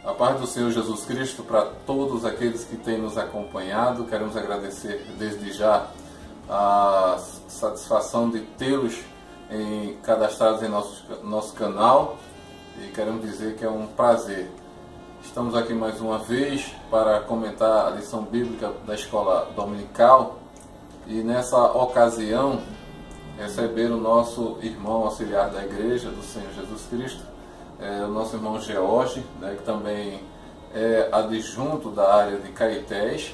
A paz do Senhor Jesus Cristo para todos aqueles que têm nos acompanhado. Queremos agradecer desde já a satisfação de tê-los cadastrados em nosso canal e queremos dizer que é um prazer. Estamos aqui mais uma vez para comentar a lição bíblica da escola dominical e nessa ocasião receber o nosso irmão auxiliar da igreja do Senhor Jesus Cristo, o nosso irmão George, que também é adjunto da área de Caetés.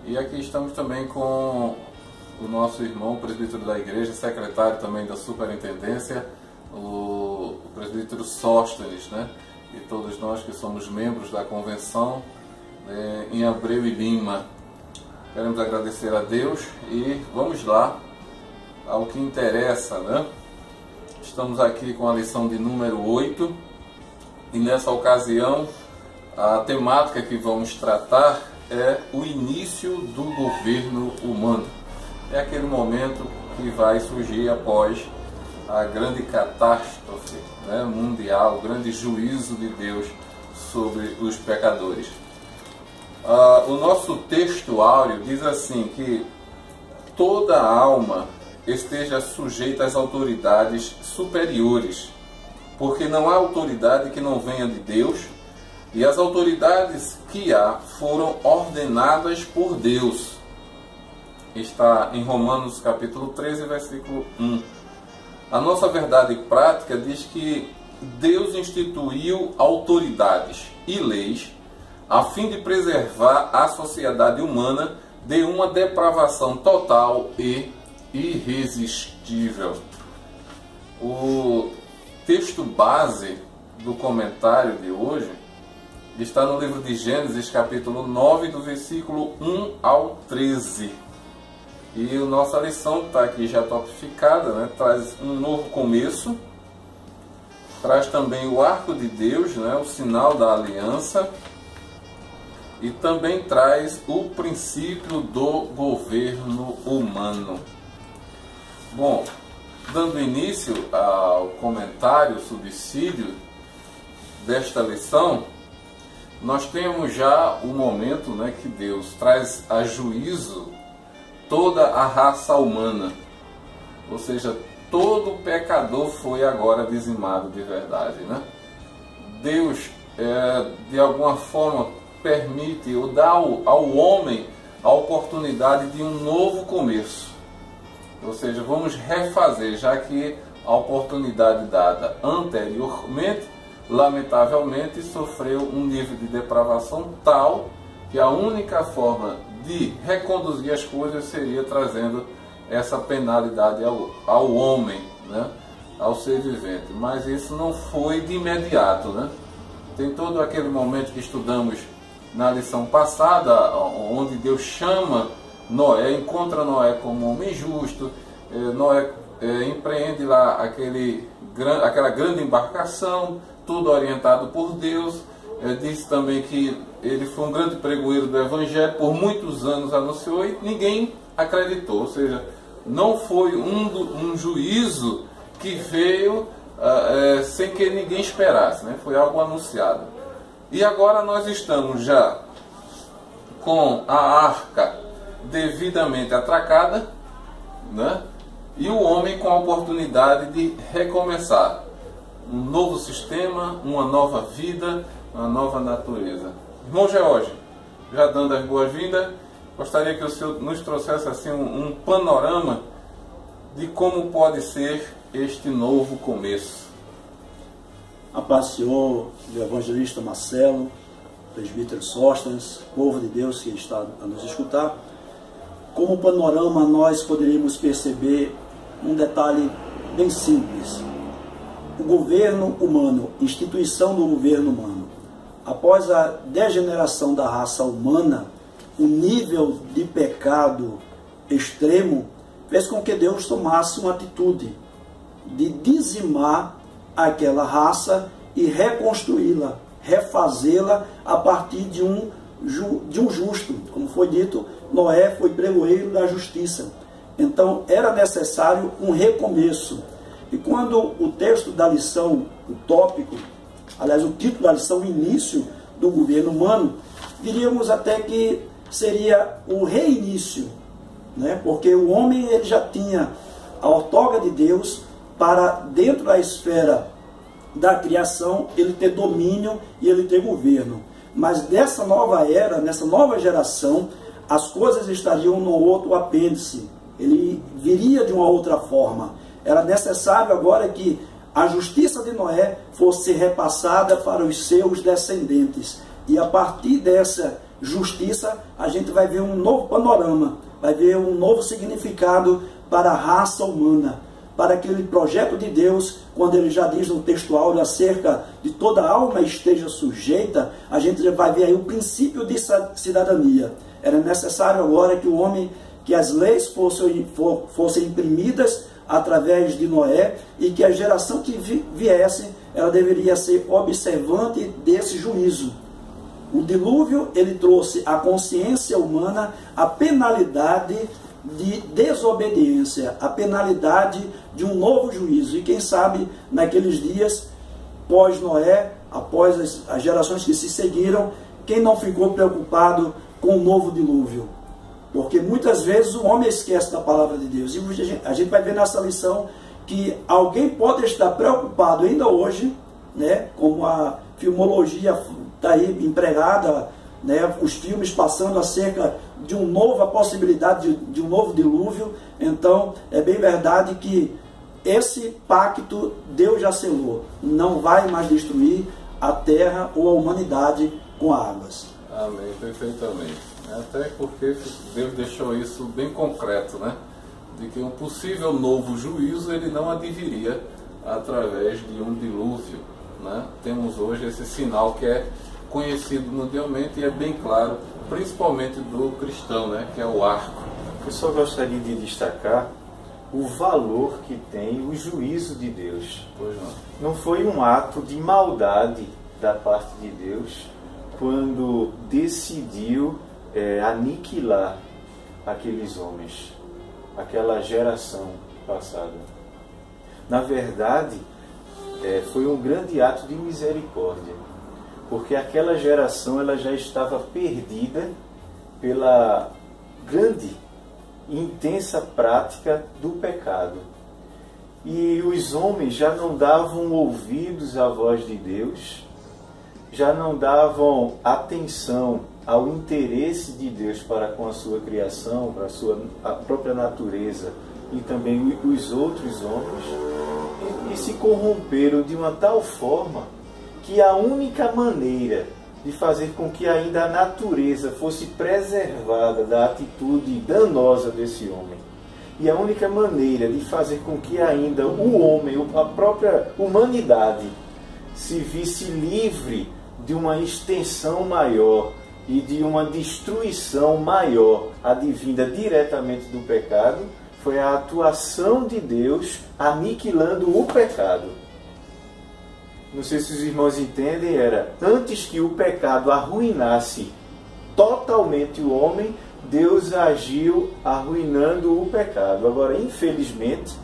E aqui estamos também com o nosso irmão presbítero da igreja, secretário também da superintendência, o presbítero Sóstenes, e todos nós que somos membros da convenção em Abreu e Lima. Queremos agradecer a Deus e vamos lá ao que interessa, Estamos aqui com a lição de número 8 e nessa ocasião a temática que vamos tratar é o início do governo humano. É aquele momento que vai surgir após a grande catástrofe mundial, o grande juízo de Deus sobre os pecadores. O nosso texto áureo diz assim que toda alma esteja sujeita às autoridades superiores, porque não há autoridade que não venha de Deus, e as autoridades que há foram ordenadas por Deus. Está em Romanos capítulo 13, versículo 1. A nossa verdade prática diz que Deus instituiu autoridades e leis a fim de preservar a sociedade humana de uma depravação total e irresistível. O texto base do comentário de hoje está no livro de Gênesis, capítulo 9, do versículo 1 ao 13. E a nossa lição está aqui já topificada, traz um novo começo, traz também o arco de Deus, o sinal da aliança, e também traz o princípio do governo humano. Bom, dando início ao comentário, subsídio desta lição, nós temos já o momento que Deus traz a juízo toda a raça humana, ou seja, todo pecador foi agora dizimado de verdade. Deus, de alguma forma, permite ou dá ao homem a oportunidade de um novo começo. Ou seja, vamos refazer, já que a oportunidade dada anteriormente, lamentavelmente, sofreu um nível de depravação tal que a única forma de reconduzir as coisas seria trazendo essa penalidade ao homem, ao ser vivente. Mas isso não foi de imediato. Tem todo aquele momento que estudamos na lição passada, onde Deus chama Noé, encontra Noé como um homem justo. Noé empreende lá aquela grande embarcação, tudo orientado por Deus. Diz também que ele foi um grande pregoeiro do Evangelho, por muitos anos anunciou e ninguém acreditou. Ou seja, não foi um juízo que veio sem que ninguém esperasse, foi algo anunciado. E agora nós estamos já com a arca devidamente atracada, e o homem com a oportunidade de recomeçar um novo sistema, uma nova vida, uma nova natureza. Irmão George, já dando as boas-vindas, gostaria que o senhor nos trouxesse assim um panorama de como pode ser este novo começo. A paz do Senhor, do evangelista Marcelo, presbítero Sóstenes, povo de Deus que está a nos escutar. Como panorama, nós poderíamos perceber um detalhe bem simples. O governo humano, instituição do governo humano. Após a degeneração da raça humana, o nível de pecado extremo fez com que Deus tomasse uma atitude de dizimar aquela raça e reconstruí-la, refazê-la a partir de um justo. Como foi dito, Noé foi pregoeiro da justiça. Então era necessário um recomeço. E quando o texto da lição, o tópico, aliás, o título da lição, o início do governo humano, diríamos até que seria o reinício, né? Porque o homem ele já tinha a outorga de Deus para, dentro da esfera da criação, ele ter domínio e ele ter governo. Mas dessa nova era, nessa nova geração, as coisas estariam no outro apêndice. Ele viria de uma outra forma. Era necessário agora que a justiça de Noé fosse repassada para os seus descendentes. E a partir dessa justiça, a gente vai ver um novo panorama, vai ver um novo significado para a raça humana, para aquele projeto de Deus, quando ele já diz no texto áureo acerca de toda alma esteja sujeita, a gente vai ver aí o princípio de cidadania. Era necessário agora que o homem, que as leis fossem imprimidas através de Noé, e que a geração que viesse, ela deveria ser observante desse juízo. O dilúvio, ele trouxe à consciência humana a penalidade de desobediência, a penalidade de um novo juízo. E quem sabe, naqueles dias, pós-Noé, após as gerações que se seguiram, quem não ficou preocupado com o novo dilúvio? Porque muitas vezes o homem esquece da palavra de Deus. E a gente vai ver nessa lição que alguém pode estar preocupado ainda hoje, né, como a filmologia está aí empregada, né, os filmes passando acerca de a possibilidade de um novo dilúvio. Então, é bem verdade que esse pacto Deus já selou. Não vai mais destruir a terra ou a humanidade com águas. Amém, perfeitamente. Até porque Deus deixou isso bem concreto, né? De que um possível novo juízo ele não adviria através de um dilúvio, né? Temos hoje esse sinal que é conhecido mundialmente e é bem claro, principalmente do cristão, né? Que é o arco. Eu só gostaria de destacar o valor que tem o juízo de Deus. Pois não. Não foi um ato de maldade da parte de Deus quando decidiu aniquilar aqueles homens, aquela geração passada. Na verdade, foi um grande ato de misericórdia, porque aquela geração ela já estava perdida pela grande e intensa prática do pecado. E os homens já não davam ouvidos à voz de Deus, já não davam atenção ao interesse de Deus para com a sua criação, para a própria natureza e também os outros homens, e se corromperam de uma tal forma que a única maneira de fazer com que ainda a natureza fosse preservada da atitude danosa desse homem, e a única maneira de fazer com que ainda o homem, a própria humanidade, se visse livre de uma extensão maior e de uma destruição maior advinda diretamente do pecado, foi a atuação de Deus aniquilando o pecado. Não sei se os irmãos entendem, era antes que o pecado arruinasse totalmente o homem, Deus agiu arruinando o pecado. Agora, infelizmente,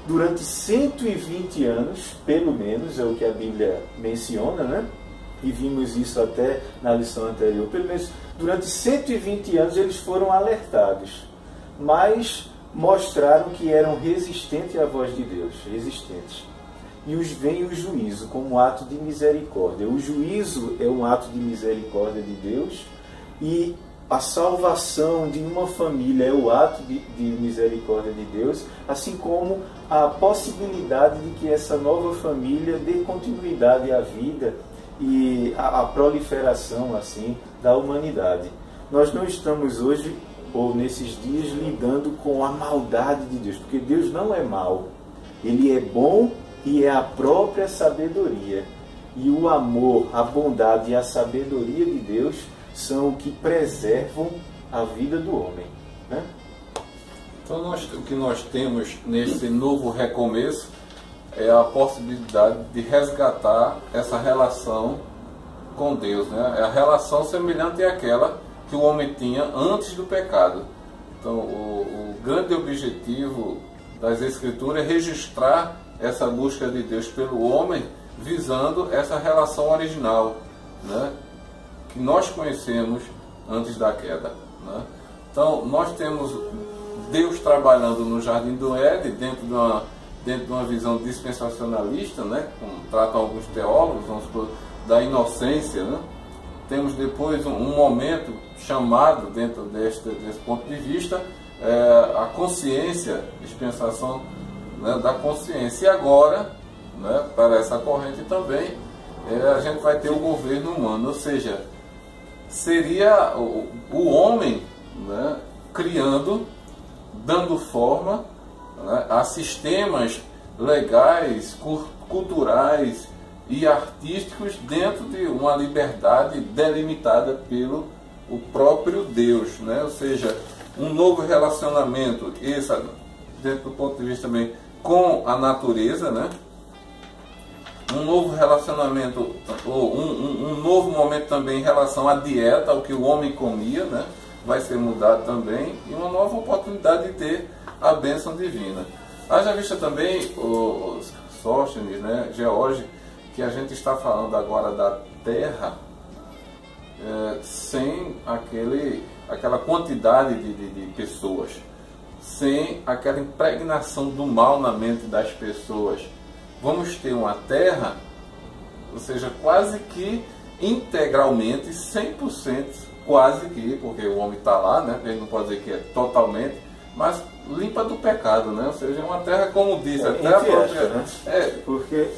durante 120 anos, pelo menos, é o que a Bíblia menciona, né? E vimos isso até na lição anterior, pelo menos durante 120 anos eles foram alertados, mas mostraram que eram resistentes à voz de Deus, resistentes. E vem o juízo como ato de misericórdia. O juízo é um ato de misericórdia de Deus, e a salvação de uma família é o ato de misericórdia de Deus, assim como a possibilidade de que essa nova família dê continuidade à vida e a proliferação assim da humanidade. Nós não estamos hoje, ou nesses dias, lidando com a maldade de Deus, porque Deus não é mau. Ele é bom e é a própria sabedoria. E o amor, a bondade e a sabedoria de Deus são o que preservam a vida do homem, né? Então o que nós temos nesse novo recomeço é a possibilidade de resgatar essa relação com Deus, né? É a relação semelhante àquela que o homem tinha antes do pecado. Então, o grande objetivo das Escrituras é registrar essa busca de Deus pelo homem, visando essa relação original, né? que nós conhecemos antes da queda, né? Então, nós temos Deus trabalhando no Jardim do Éden, dentro de uma visão dispensacionalista, né? Como tratam alguns teólogos, vamos supor, da inocência, né? Temos depois um momento chamado, dentro desse ponto de vista, a consciência, dispensação, né, da consciência. E agora, né, para essa corrente também, a gente vai ter o governo humano, ou seja, seria o homem, né, criando, dando forma, né, a sistemas legais, culturais e artísticos dentro de uma liberdade delimitada pelo o próprio Deus, né? Ou seja, um novo relacionamento, esse, dentro do ponto de vista também com a natureza, né? Um novo relacionamento, ou um novo momento também em relação à dieta, ao que o homem comia, né? Vai ser mudado também, e uma nova oportunidade de ter a bênção divina. Haja vista também os Sóstenes, né, George, que a gente está falando agora da Terra sem aquela quantidade de pessoas, sem aquela impregnação do mal na mente das pessoas. Vamos ter uma Terra, ou seja, quase que integralmente, 100%, quase que, porque o homem está lá, né? A gente não pode dizer que é totalmente, mas limpa do pecado, né? Ou seja, uma terra, como diz, a terra própria, né? Porque...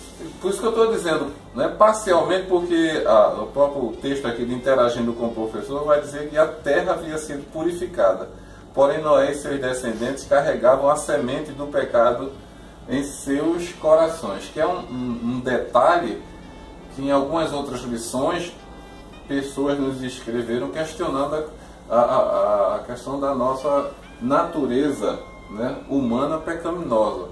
Por isso que eu estou dizendo, né, parcialmente, porque o próprio texto aqui de Interagindo com o Professor vai dizer que a terra havia sido purificada, porém Noé e seus descendentes carregavam a semente do pecado em seus corações, que é um detalhe que em algumas outras lições pessoas nos escreveram questionando a questão da nossa natureza, né, humana pecaminosa.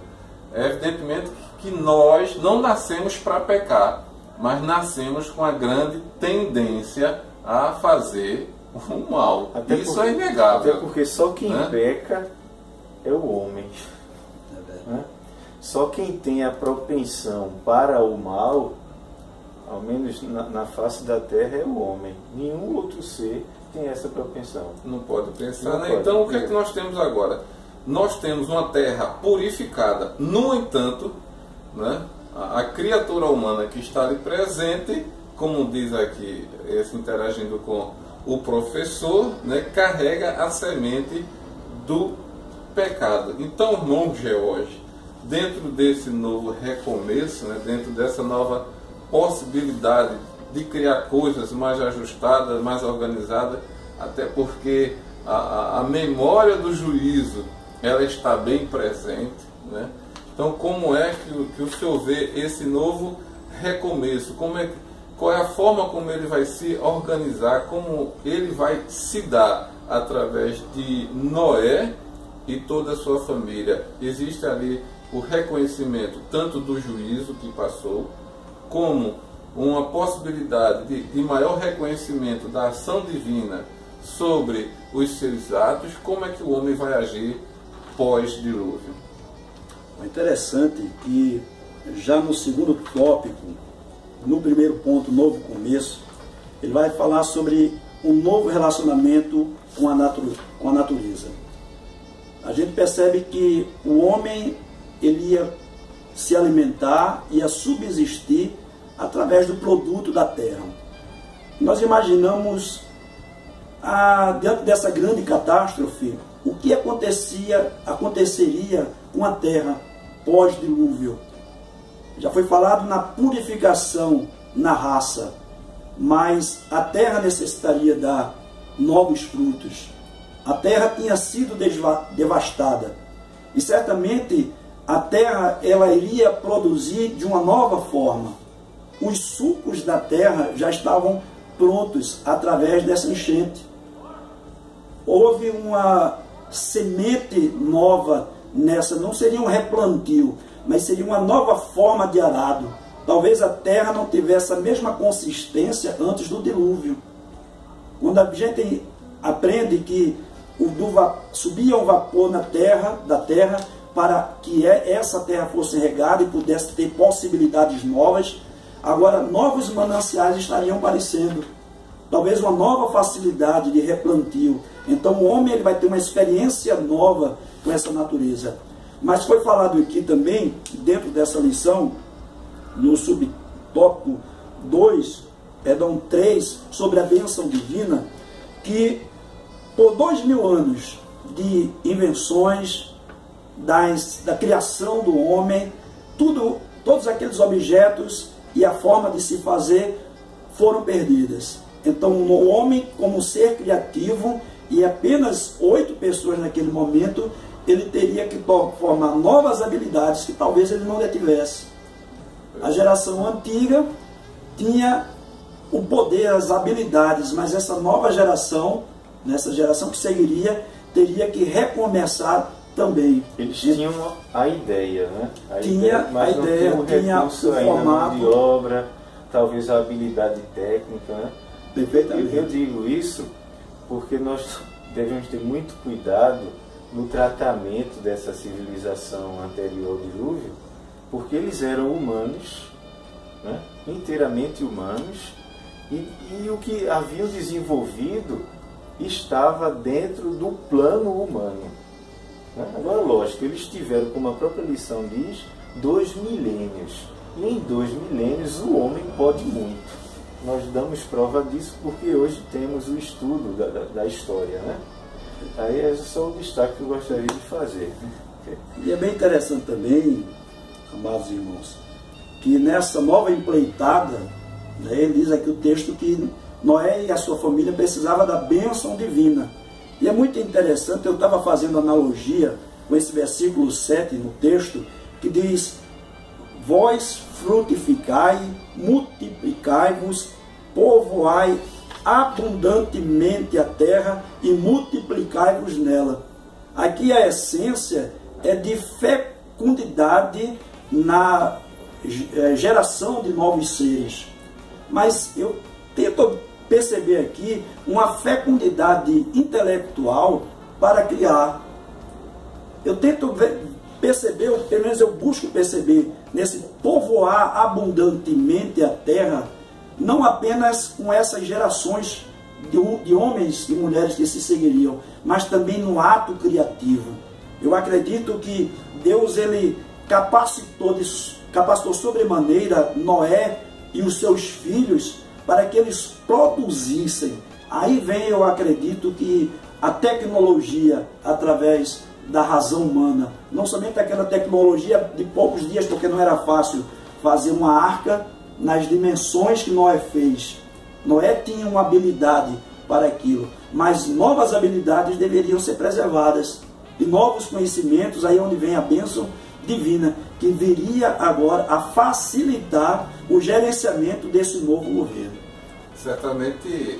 É evidentemente que nós não nascemos para pecar, mas nascemos com a grande tendência a fazer o mal. Isso é inegável. Até porque só quem, né, peca é o homem. Né? Só quem tem a propensão para o mal, ao menos na face da terra, é o homem. Nenhum outro ser tem essa propensão. Não pode pensar, né? Então, o que é que nós temos agora? Nós temos uma terra purificada. No entanto, né, a criatura humana que está ali presente, como diz aqui, esse interagindo com o professor, né, carrega a semente do pecado. Então, irmão George, dentro desse novo recomeço, né, dentro dessa nova possibilidade de criar coisas mais ajustadas, mais organizadas, até porque a memória do juízo ela está bem presente, né? Então, como é que o senhor vê esse novo recomeço? Qual é a forma como ele vai se organizar, como ele vai se dar através de Noé e toda a sua família? Existe ali o reconhecimento tanto do juízo que passou, como uma possibilidade de maior reconhecimento da ação divina sobre os seus atos. Como é que o homem vai agir pós-dilúvio? É interessante que já no segundo tópico, no primeiro ponto, novo começo, ele vai falar sobre um novo relacionamento com a natureza. A gente percebe que o homem ele ia se alimentar, ia subsistir através do produto da terra. Nós imaginamos, diante dessa grande catástrofe, o que aconteceria com a terra pós-dilúvio. Já foi falado na purificação na raça, mas a terra necessitaria dar novos frutos. A terra tinha sido devastada e certamente a terra ela iria produzir de uma nova forma. Os sucos da terra já estavam prontos através dessa enchente. Houve uma semente nova nessa, não seria um replantio, mas seria uma nova forma de arado. Talvez a terra não tivesse a mesma consistência antes do dilúvio. Quando a gente aprende que subia um vapor da terra para que essa terra fosse regada e pudesse ter possibilidades novas, agora novos mananciais estariam aparecendo. talvez uma nova facilidade de replantio. Então o homem ele vai ter uma experiência nova com essa natureza. Mas foi falado aqui também, dentro dessa lição, no subtópico 2, perdão, 3, sobre a bênção divina, que por 2000 anos de invenções, da criação do homem, todos aqueles objetos e a forma de se fazer foram perdidas. Então o homem, como ser criativo, e apenas 8 pessoas naquele momento, ele teria que formar novas habilidades que talvez ele não tivesse. A geração antiga tinha o poder, as habilidades, mas essa nova geração, nessa geração que seguiria, teria que recomeçar também. Eles tinham a ideia, né? Tinha o formato de obra, talvez a habilidade técnica, né? Perfeitamente. Eu digo isso porque nós devemos ter muito cuidado no tratamento dessa civilização anterior ao dilúvio, porque eles eram humanos, né? Inteiramente humanos, e o que haviam desenvolvido estava dentro do plano humano. Agora, lógico, eles tiveram, como a própria lição diz, 2 milênios. E em 2 milênios o homem pode muito. Nós damos prova disso porque hoje temos o estudo da história, né? Aí é só o destaque que eu gostaria de fazer. E é bem interessante também, amados irmãos, que nessa nova empreitada, né, ele diz aqui o texto que Noé e a sua família precisavam da bênção divina. E é muito interessante, eu estava fazendo analogia com esse versículo 7 no texto, que diz: vós frutificai, multiplicai-vos, povoai abundantemente a terra e multiplicai-vos nela. Aqui a essência é de fecundidade na geração de novos seres. Mas eu tento perceber aqui uma fecundidade intelectual para criar. Eu tento perceber, pelo menos eu busco perceber, nesse povoar abundantemente a terra, não apenas com essas gerações de homens e mulheres que se seguiriam, mas também no ato criativo. Eu acredito que Deus ele capacitou sobremaneira Noé e os seus filhos para que eles produzissem. Aí vem, eu acredito, que a tecnologia, através da razão humana, não somente aquela tecnologia de poucos dias, porque não era fácil fazer uma arca nas dimensões que Noé fez. Noé tinha uma habilidade para aquilo, mas novas habilidades deveriam ser preservadas, e novos conhecimentos, aí onde vem a bênção divina, que viria agora a facilitar o gerenciamento desse novo governo. Certamente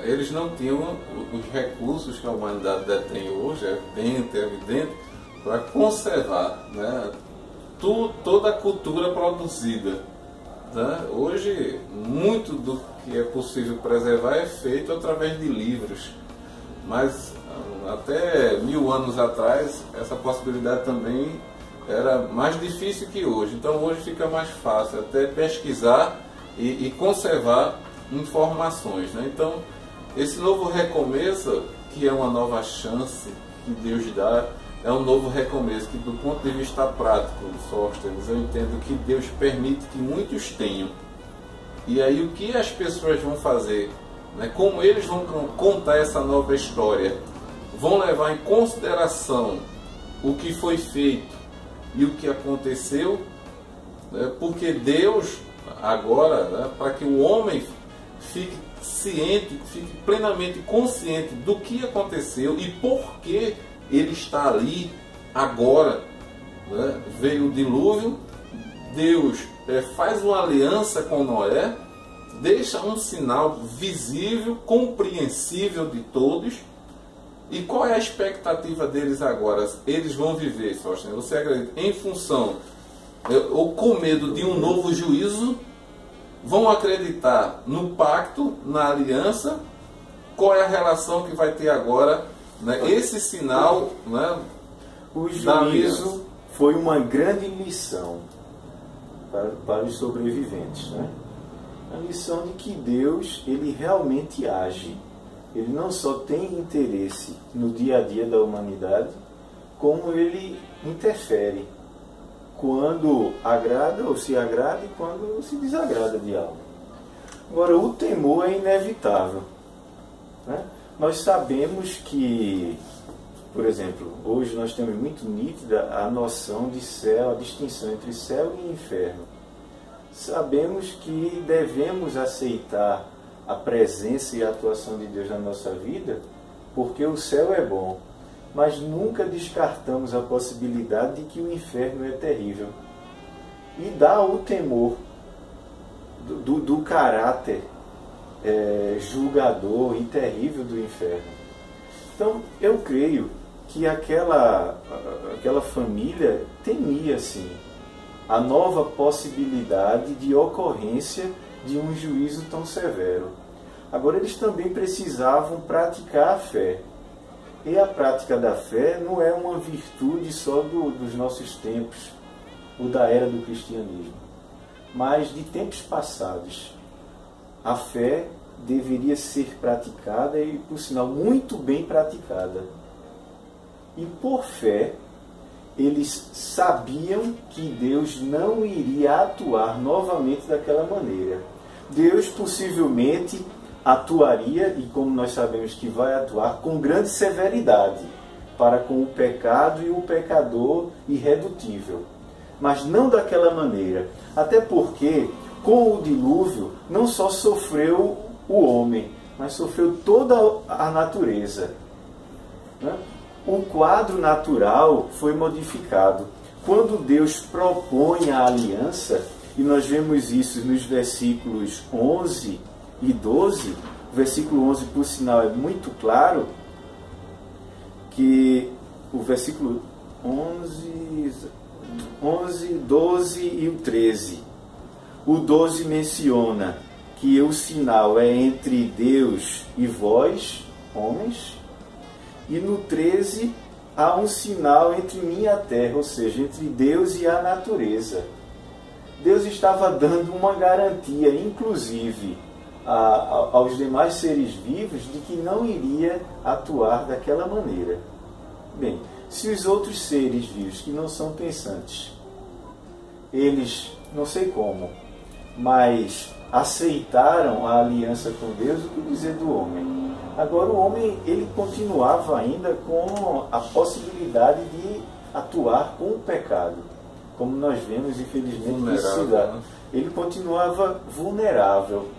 eles não tinham os recursos que a humanidade detém hoje, é evidente, para conservar, né, toda a cultura produzida. Né? Hoje, muito do que é possível preservar é feito através de livros, mas até 1000 anos atrás essa possibilidade também era mais difícil que hoje. Então hoje fica mais fácil até pesquisar e conservar informações, né? Então esse novo recomeço, que é uma nova chance que Deus dá, é um novo recomeço que, do ponto de vista prático, Sóstenes, eu entendo que Deus permite que muitos tenham. E aí o que as pessoas vão fazer, né? Como eles vão contar essa nova história, vão levar em consideração o que foi feito e o que aconteceu, né? Porque Deus agora, né, para que o homem fique ciente, fique plenamente consciente do que aconteceu e por que ele está ali agora, né? Veio o dilúvio, Deus faz uma aliança com Noé, deixa um sinal visível, compreensível de todos. E qual é a expectativa deles agora? Eles vão viver, Sóstenes, você acredita, em função ou com medo de um novo juízo? Vão acreditar no pacto, na aliança? Qual é a relação que vai ter agora, né, esse sinal, né, o juízo foi uma grande lição para os sobreviventes, né? A lição de que Deus, ele realmente age. Ele não só tem interesse no dia a dia da humanidade, como ele interfere quando agrada ou se agrada e quando se desagrada de algo. Agora, o temor é inevitável, né? Nós sabemos que, por exemplo, hoje nós temos muito nítida a noção de céu, a distinção entre céu e inferno. Sabemos que devemos aceitar a presença e a atuação de Deus na nossa vida, porque o céu é bom, mas nunca descartamos a possibilidade de que o inferno é terrível. E dá o temor do caráter julgador e terrível do inferno. Então, eu creio que aquela família temia, sim, a nova possibilidade de ocorrência de um juízo tão severo. Agora, eles também precisavam praticar a fé. E a prática da fé não é uma virtude só dos nossos tempos, ou da era do cristianismo, mas de tempos passados. A fé deveria ser praticada e, por sinal, muito bem praticada. E por fé, eles sabiam que Deus não iria atuar novamente daquela maneira. Deus possivelmente atuaria, e como nós sabemos que vai atuar, com grande severidade para com o pecado e o pecador irredutível. Mas não daquela maneira. Até porque, com o dilúvio, não só sofreu o homem, mas sofreu toda a natureza, né? O quadro natural foi modificado. Quando Deus propõe a aliança, e nós vemos isso nos versículos 11 e 12, o versículo 11, por sinal, é muito claro, que o versículo 11, 12 e o 13. O 12 menciona que o sinal é entre Deus e vós, homens, e no 13 há um sinal entre mim e a terra, ou seja, entre Deus e a natureza. Deus estava dando uma garantia, inclusive, aos demais seres vivos, de que não iria atuar daquela maneira. Bem, se os outros seres vivos que não são pensantes, eles, não sei como, mas aceitaram a aliança com Deus, o que dizer do homem? Agora, o homem, ele continuava ainda com a possibilidade de atuar com o pecado, como nós vemos, infelizmente, na cidade. Ele continuava vulnerável.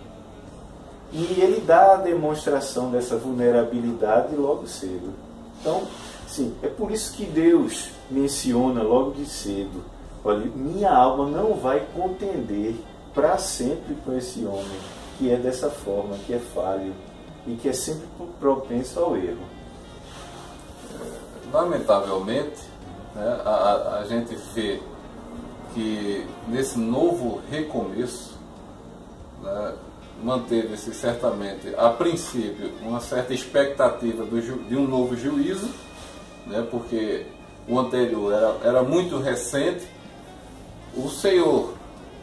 E ele dá a demonstração dessa vulnerabilidade logo cedo. Então, sim, é por isso que Deus menciona logo de cedo: olha, minha alma não vai contender para sempre com esse homem que é dessa forma, que é falho e que é sempre propenso ao erro. Lamentavelmente, né, a gente vê que nesse novo recomeço, né, manteve-se certamente, a princípio, uma certa expectativa de um novo juízo, né, porque o anterior era muito recente. O Senhor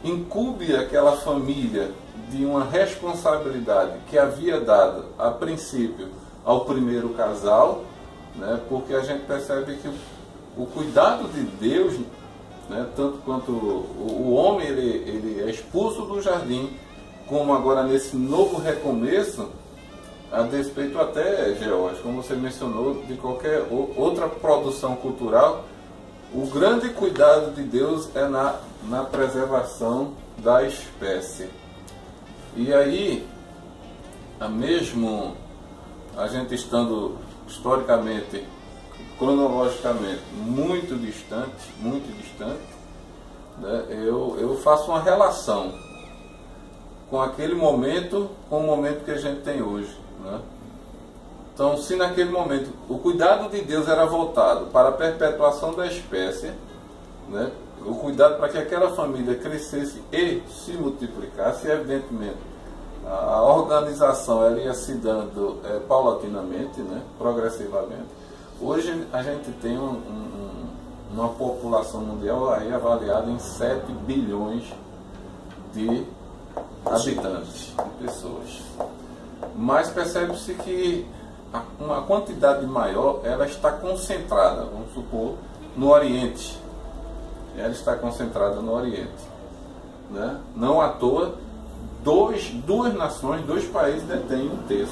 incumbe aquela família de uma responsabilidade que havia dado, a princípio, ao primeiro casal, né, porque a gente percebe que o cuidado de Deus, né, tanto quanto o homem ele é expulso do jardim, como agora nesse novo recomeço, a despeito até, George, como você mencionou, de qualquer outra produção cultural, o grande cuidado de Deus é na preservação da espécie. E aí, mesmo a gente estando historicamente, cronologicamente, muito distante, né, eu faço uma relação com aquele momento, com o momento que a gente tem hoje, né? Então, se naquele momento o cuidado de Deus era voltado para a perpetuação da espécie, né, o cuidado para que aquela família crescesse e se multiplicasse, evidentemente, a organização ela ia se dando paulatinamente, né, progressivamente. Hoje a gente tem uma população mundial aí avaliada em 7 bilhões de habitantes, de pessoas. Mas percebe-se que uma quantidade maior, ela está concentrada, vamos supor, no Oriente. Ela está concentrada no Oriente, né? Não à toa, duas nações, 2 países detêm 1/3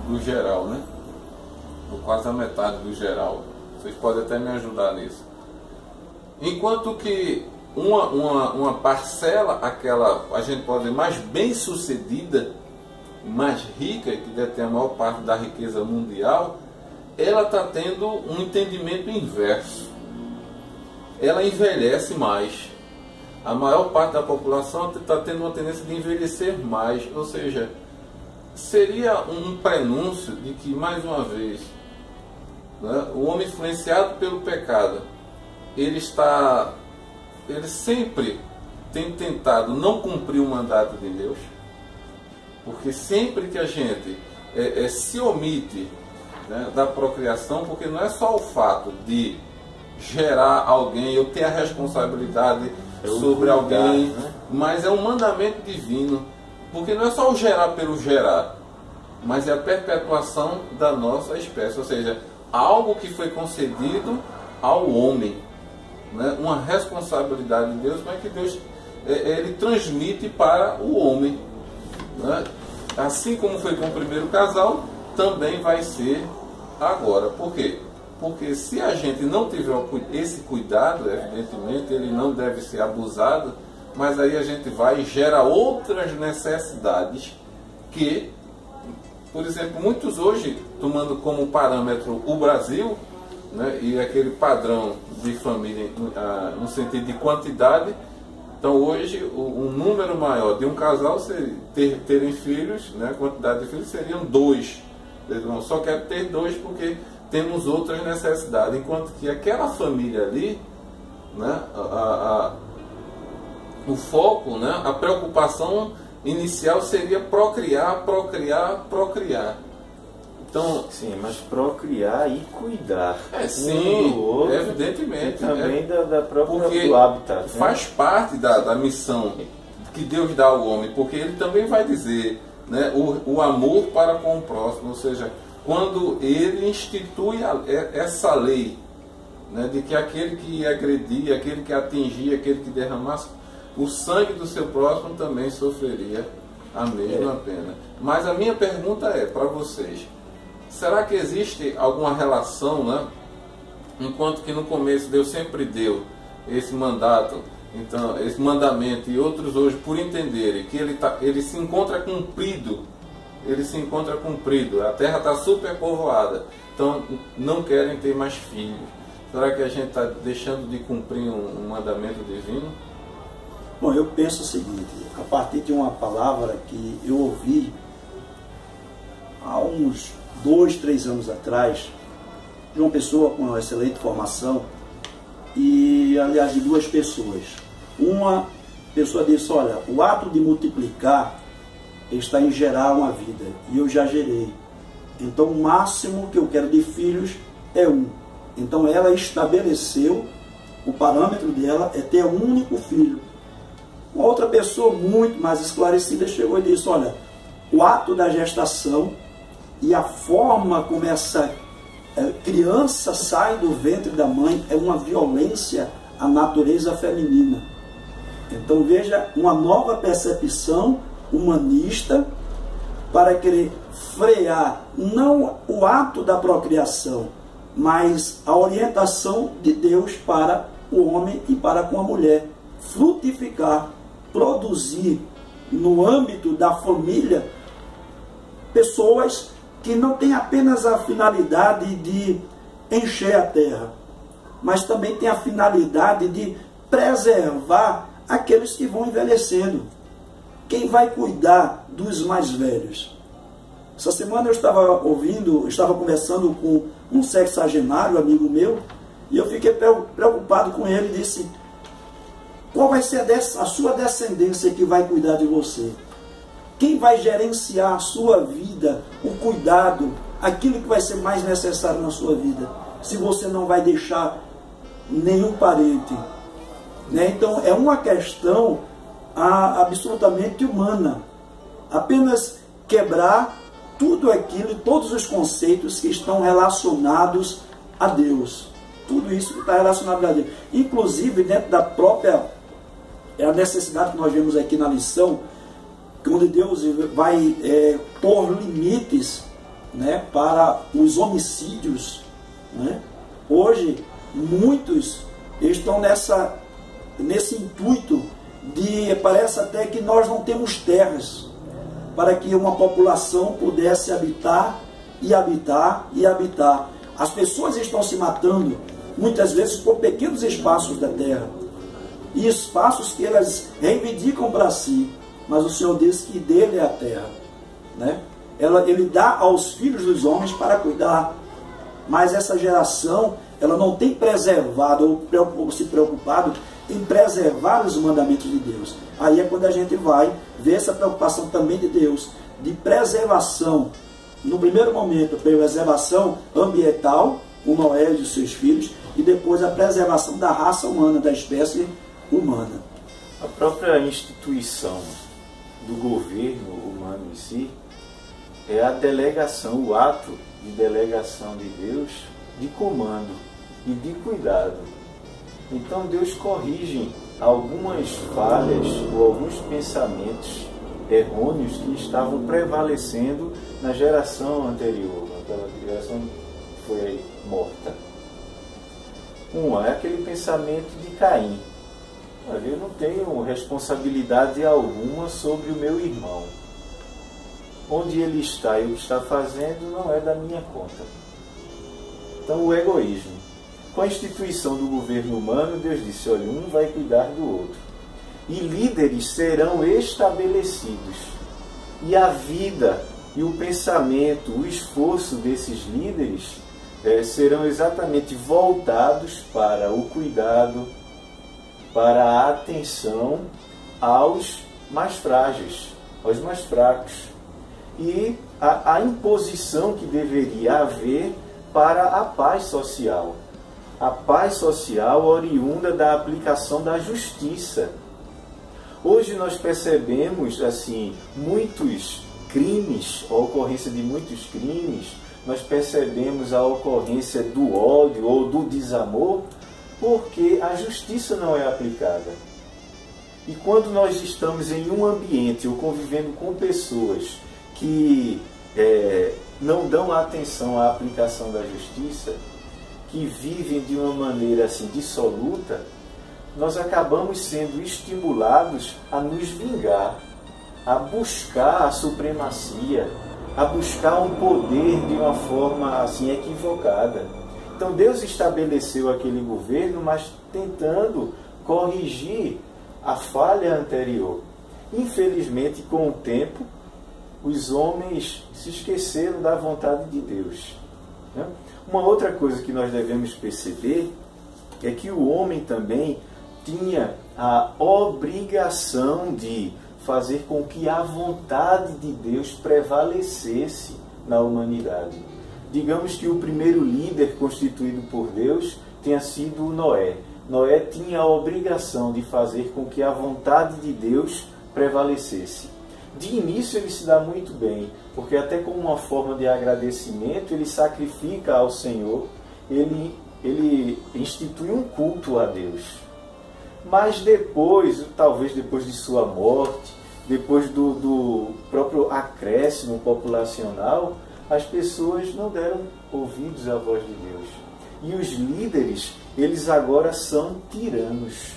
do geral, né? Ou quase a metade do geral. Vocês podem até me ajudar nisso. Enquanto que uma parcela, aquela, a gente pode dizer, mais bem sucedida, mais rica, que detém a maior parte da riqueza mundial, ela está tendo um entendimento inverso. Ela envelhece mais. A maior parte da população está tendo uma tendência de envelhecer mais. Ou seja, seria um prenúncio de que, mais uma vez, né, o homem influenciado pelo pecado, ele sempre tem tentado não cumprir o mandato de Deus, porque sempre que a gente se omite, né, da procriação, porque não é só o fato de gerar alguém, eu ter a responsabilidade sobre alguém, né? Mas é um mandamento divino, porque não é só o gerar pelo gerar, mas é a perpetuação da nossa espécie, ou seja, algo que foi concedido ao homem, né? Uma responsabilidade de Deus, mas que Deus ele transmite para o homem, né? Assim como foi com o primeiro casal, também vai ser agora. Por quê? Porque se a gente não tiver esse cuidado, evidentemente ele não deve ser abusado, mas aí a gente vai e gera outras necessidades que, por exemplo, muitos hoje, tomando como parâmetro o Brasil, né, e aquele padrão de família no sentido de quantidade, então hoje um número maior de um casal terem filhos, né, a quantidade de filhos seriam 2. Eu só quero ter 2 porque temos outras necessidades, enquanto que aquela família ali, né, o foco, né, a preocupação inicial seria procriar. Então, sim, mas procriar e cuidar. Sim, do outro, evidentemente. E também da própria do habitat. Faz parte da missão que Deus dá ao homem, porque ele também vai dizer, né, o amor para com o próximo, ou seja, quando ele institui essa lei, né, de que aquele que agredia, aquele que atingia, aquele que derramasse o sangue do seu próximo também sofreria a mesma pena. Mas a minha pergunta é para vocês: será que existe alguma relação, né? Enquanto que no começo Deus sempre deu esse mandato, então esse mandamento, e outros hoje, por entenderem que ele se encontra cumprido, a terra está superpovoada, então não querem ter mais filhos. Será que a gente está deixando de cumprir um mandamento divino? Bom, eu penso o seguinte: a partir de uma palavra que eu ouvi há uns 2, 3 anos atrás, de uma pessoa com uma excelente formação, e aliás de 2 pessoas. Uma pessoa disse: olha, o ato de multiplicar está em gerar uma vida, e eu já gerei, então o máximo que eu quero de filhos é 1. Então ela estabeleceu, o parâmetro dela é ter um único filho. Uma outra pessoa muito mais esclarecida chegou e disse: olha, o ato da gestação e a forma como essa criança sai do ventre da mãe é uma violência à natureza feminina. Então veja, uma nova percepção humanista para querer frear não o ato da procriação, mas a orientação de Deus para o homem e para com a mulher. Frutificar, produzir no âmbito da família pessoas que não têm apenas a finalidade de encher a terra, mas também tem a finalidade de preservar aqueles que vão envelhecendo. Quem vai cuidar dos mais velhos? Essa semana eu estava conversando com um sexagenário, amigo meu, e eu fiquei preocupado com ele e disse: qual vai ser a sua descendência que vai cuidar de você? Quem vai gerenciar a sua vida, o cuidado, aquilo que vai ser mais necessário na sua vida, se você não vai deixar nenhum parente? Né? Então é uma questão absolutamente humana. Apenas quebrar tudo aquilo, todos os conceitos que estão relacionados a Deus. Tudo isso que está relacionado a Deus. Inclusive dentro da própria a necessidade que nós vemos aqui na lição, onde Deus vai pôr limites, né, para os homicídios. Né? Hoje, muitos estão nesse intuito de, parece até que nós não temos terras para que uma população pudesse habitar e habitar e habitar. As pessoas estão se matando, muitas vezes, por pequenos espaços da terra. E espaços que elas reivindicam para si. Mas o Senhor diz que dele é a terra. Né? Ele dá aos filhos dos homens para cuidar. Mas essa geração, ela não tem preservado ou se preocupado em preservar os mandamentos de Deus. Aí é quando a gente vai ver essa preocupação também de Deus, de preservação. No primeiro momento, a preservação ambiental, com Noé e os seus filhos, e depois a preservação da raça humana, da espécie humana. A própria instituição do governo humano em si é a delegação, o ato de delegação de Deus de comando e de cuidado. Então Deus corrige algumas falhas ou alguns pensamentos errôneos que estavam prevalecendo na geração anterior, naquela geração que foi morta. É aquele pensamento de Caim. Eu não tenho responsabilidade alguma sobre o meu irmão. Onde ele está e o que está fazendo não é da minha conta. Então, o egoísmo. Com a instituição do governo humano, Deus disse, olha, um vai cuidar do outro. E líderes serão estabelecidos. E a vida e o pensamento, o esforço desses líderes serão exatamente voltados para o cuidado, para a atenção aos mais frágeis, aos mais fracos. E a imposição que deveria haver para a paz social. A paz social oriunda da aplicação da justiça. Hoje nós percebemos assim muitos crimes, a ocorrência de muitos crimes, nós percebemos a ocorrência do ódio ou do desamor, porque a justiça não é aplicada. E quando nós estamos em um ambiente ou convivendo com pessoas que não dão atenção à aplicação da justiça, que vivem de uma maneira assim dissoluta, nós acabamos sendo estimulados a nos vingar, a buscar a supremacia, a buscar um poder de uma forma assim equivocada. Então Deus estabeleceu aquele governo, mas tentando corrigir a falha anterior. Infelizmente, com o tempo, os homens se esqueceram da vontade de Deus. Né? Uma outra coisa que nós devemos perceber é que o homem também tinha a obrigação de fazer com que a vontade de Deus prevalecesse na humanidade. Digamos que o primeiro líder constituído por Deus tenha sido Noé. Noé tinha a obrigação de fazer com que a vontade de Deus prevalecesse. De início ele se dá muito bem, porque até como uma forma de agradecimento, ele sacrifica ao Senhor, ele institui um culto a Deus. Mas depois, talvez depois de sua morte, depois do próprio acréscimo populacional, as pessoas não deram ouvidos à voz de Deus. E os líderes, eles agora são tiranos.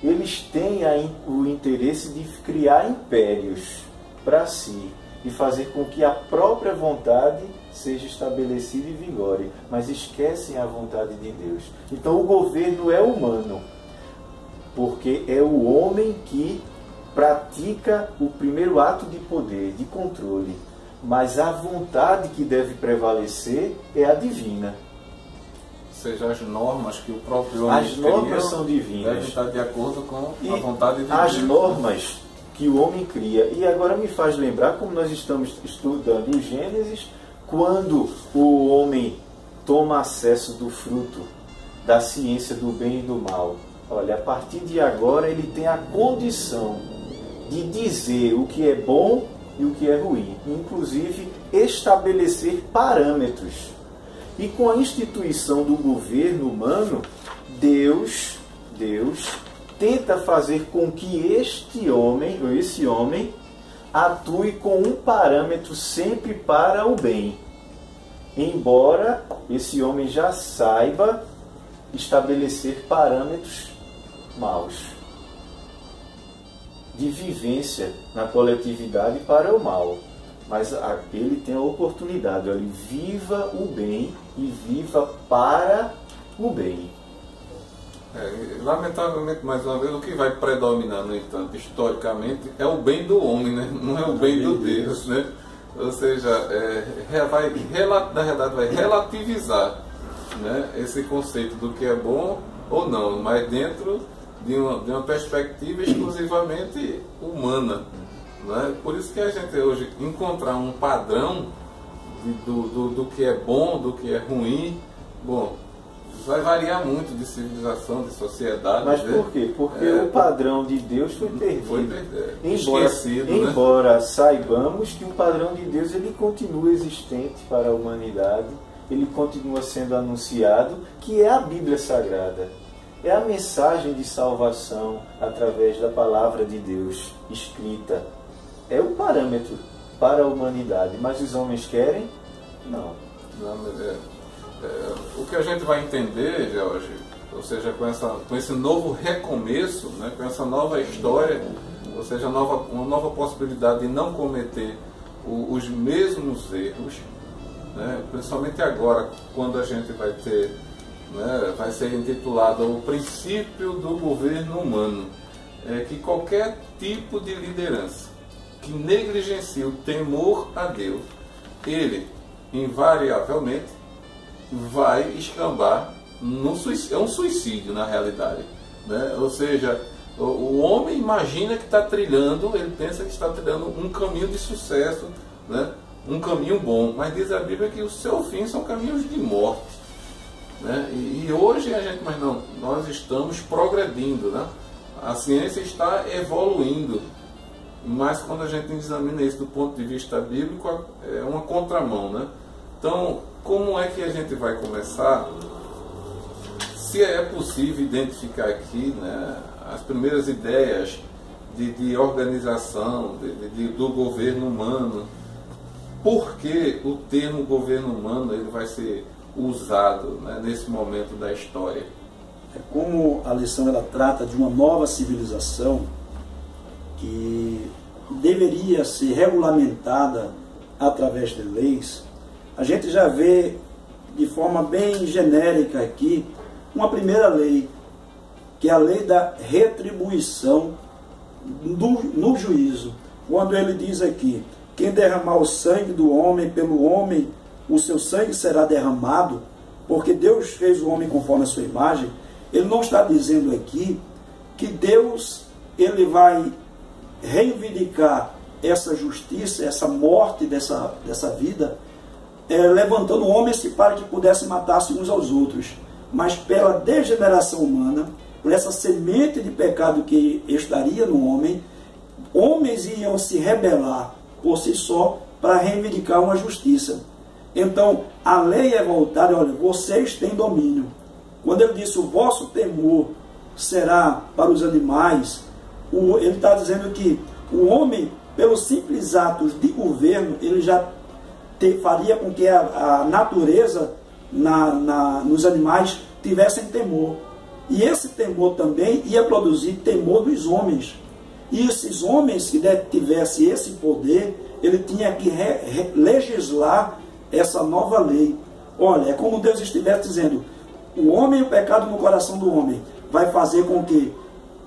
Eles têm o interesse de criar impérios para si e fazer com que a própria vontade seja estabelecida e vigore, mas esquecem a vontade de Deus. Então o governo é humano, porque é o homem que pratica o primeiro ato de poder, de controle, mas a vontade que deve prevalecer é a divina. Ou seja, as normas que o próprio homem As normas são divinas. devem estar de acordo com a vontade de Deus. As normas que o homem cria. E agora me faz lembrar como nós estamos estudando o Gênesis, quando o homem toma acesso do fruto da ciência do bem e do mal. olha, a partir de agora ele tem a condição de dizer o que é bom e o que é ruim, inclusive estabelecer parâmetros. E com a instituição do governo humano, Deus tenta fazer com que esse homem atue com um parâmetro sempre para o bem, embora esse homem já saiba estabelecer parâmetros maus de vivência na coletividade para o mal. Mas ele tem a oportunidade, ele viva o bem e viva para o bem. Lamentavelmente, mais uma vez, o que vai predominar, no entanto, historicamente, é o bem do homem, né? Não é o bem do Deus, né? Ou seja, na verdade vai relativizar, né, esse conceito do que é bom ou não, mas dentro de uma perspectiva exclusivamente humana. Né? Por isso que a gente hoje encontrar um padrão do que é bom, do que é ruim, bom, vai variar muito de civilização, de sociedade. Mas por quê? Porque o padrão de Deus foi perdido. Esquecido, embora saibamos que o padrão de Deus ele continua existente para a humanidade, ele continua sendo anunciado, que é a Bíblia Sagrada. É a mensagem de salvação através da palavra de Deus escrita. É o parâmetro para a humanidade, mas os homens querem? Não. O que a gente vai entender, Jorge, ou seja, com esse novo recomeço, né, com essa nova história, ou seja, uma nova possibilidade de não cometer os mesmos erros, né, principalmente agora, quando a gente vai ter, né, vai ser intitulado o princípio do governo humano, que qualquer tipo de liderança que negligencie o temor a Deus, ele invariavelmente vai escambar no suicídio. É um suicídio na realidade, né? Ou seja, o homem imagina que está trilhando, ele pensa que está trilhando um caminho de sucesso, né? Um caminho bom, mas diz a Bíblia que o seu fim são caminhos de morte, né? E hoje mas não, nós estamos progredindo, né? A ciência está evoluindo, mas quando a gente examina isso do ponto de vista bíblico, é uma contramão, né? Então, como é que a gente vai começar? Se é possível identificar aqui, né, as primeiras ideias de organização do governo humano, por que o termo governo humano ele vai ser usado, né, nesse momento da história? Como a lição ela trata de uma nova civilização que deveria ser regulamentada através de leis, a gente já vê de forma bem genérica aqui uma primeira lei, que é a lei da retribuição no juízo, quando ele diz aqui: quem derramar o sangue do homem, pelo homem o seu sangue será derramado, porque Deus fez o homem conforme a sua imagem. Ele não está dizendo aqui que Deus ele vai reivindicar essa justiça, essa morte dessa vida, levantando homens para que pudessem matar-se uns aos outros, mas pela degeneração humana, por essa semente de pecado que estaria no homem, homens iam se rebelar por si só para reivindicar uma justiça. Então, a lei é voltada, olha, vocês têm domínio. Quando ele disse, o vosso temor será para os animais, ele está dizendo que o homem, pelos simples atos de governo, ele já faria com que a natureza nos animais tivessem temor. E esse temor também ia produzir temor dos homens. E esses homens que tivessem esse poder, ele tinha que legislar essa nova lei. Olha, é como Deus estivesse dizendo, o homem e o pecado no coração do homem vai fazer com que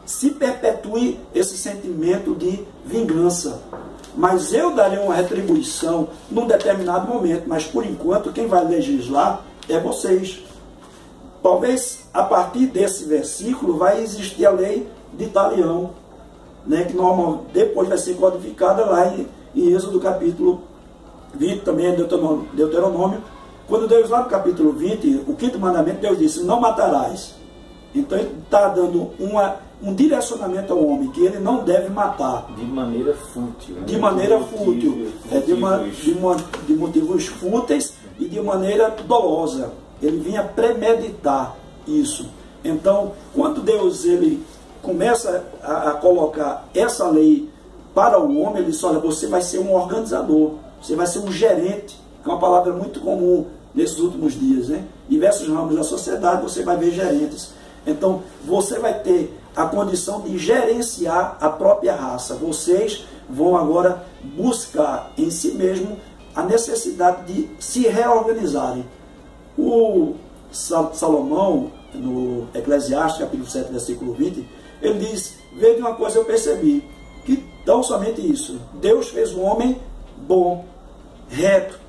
se perpetue esse sentimento de vingança. Mas eu darei uma retribuição num determinado momento, mas por enquanto quem vai legislar é vocês. Talvez a partir desse versículo vai existir a lei de Talião, né, que depois vai ser codificada lá em Êxodo capítulo 20, também em Deuteronômio, quando Deus lá no capítulo 20, o 5º mandamento, Deus disse, não matarás. Então ele está dando um direcionamento ao homem, que ele não deve matar. De maneira fútil. De maneira fútil. De motivos fúteis e de maneira dolosa. Ele vinha premeditar isso. Então, quando Deus ele começa a colocar essa lei para o homem, ele diz, olha, você vai ser um organizador, você vai ser um gerente, que é uma palavra muito comum nesses últimos dias, né? Em diversos ramos da sociedade você vai ver gerentes. Então, você vai ter a condição de gerenciar a própria raça. Vocês vão agora buscar em si mesmo a necessidade de se reorganizarem. O Salomão, no Eclesiastes, capítulo 7, versículo 20, ele diz, veja uma coisa eu percebi, que tão somente isso, Deus fez um homem bom, reto,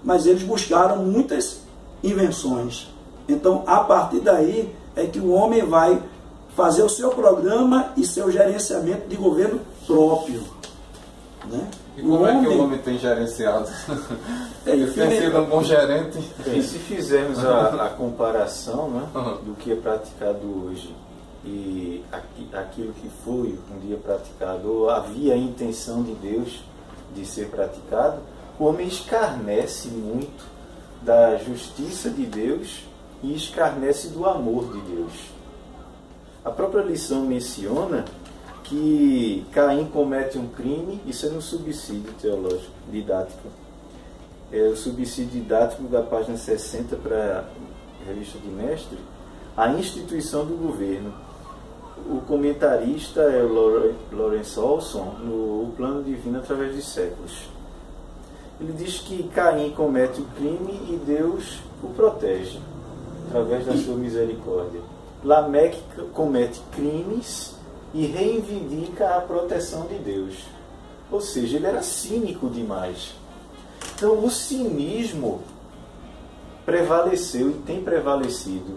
mas eles buscaram muitas invenções. Então, a partir daí, é que o homem vai fazer o seu programa e seu gerenciamento de governo próprio. Né? E como é que o homem tem gerenciado? Ele tem sido um bom gerente? Bem, se fizermos a comparação, né, do que é praticado hoje e aquilo que foi um dia praticado, ou havia a intenção de Deus de ser praticado, o homem escarnece muito da justiça de Deus e escarnece do amor de Deus. A própria lição menciona que Caim comete um crime, isso é no subsídio teológico, didático. É o subsídio didático da página 60 para a revista de mestre, a instituição do governo. O comentarista é o Lawrence Olson, no O Plano Divino através dos séculos. Ele diz que Caim comete o crime e Deus o protege, através da sua misericórdia. Lameque comete crimes e reivindica a proteção de Deus. Ou seja, ele era cínico demais. Então o cinismo prevaleceu e tem prevalecido.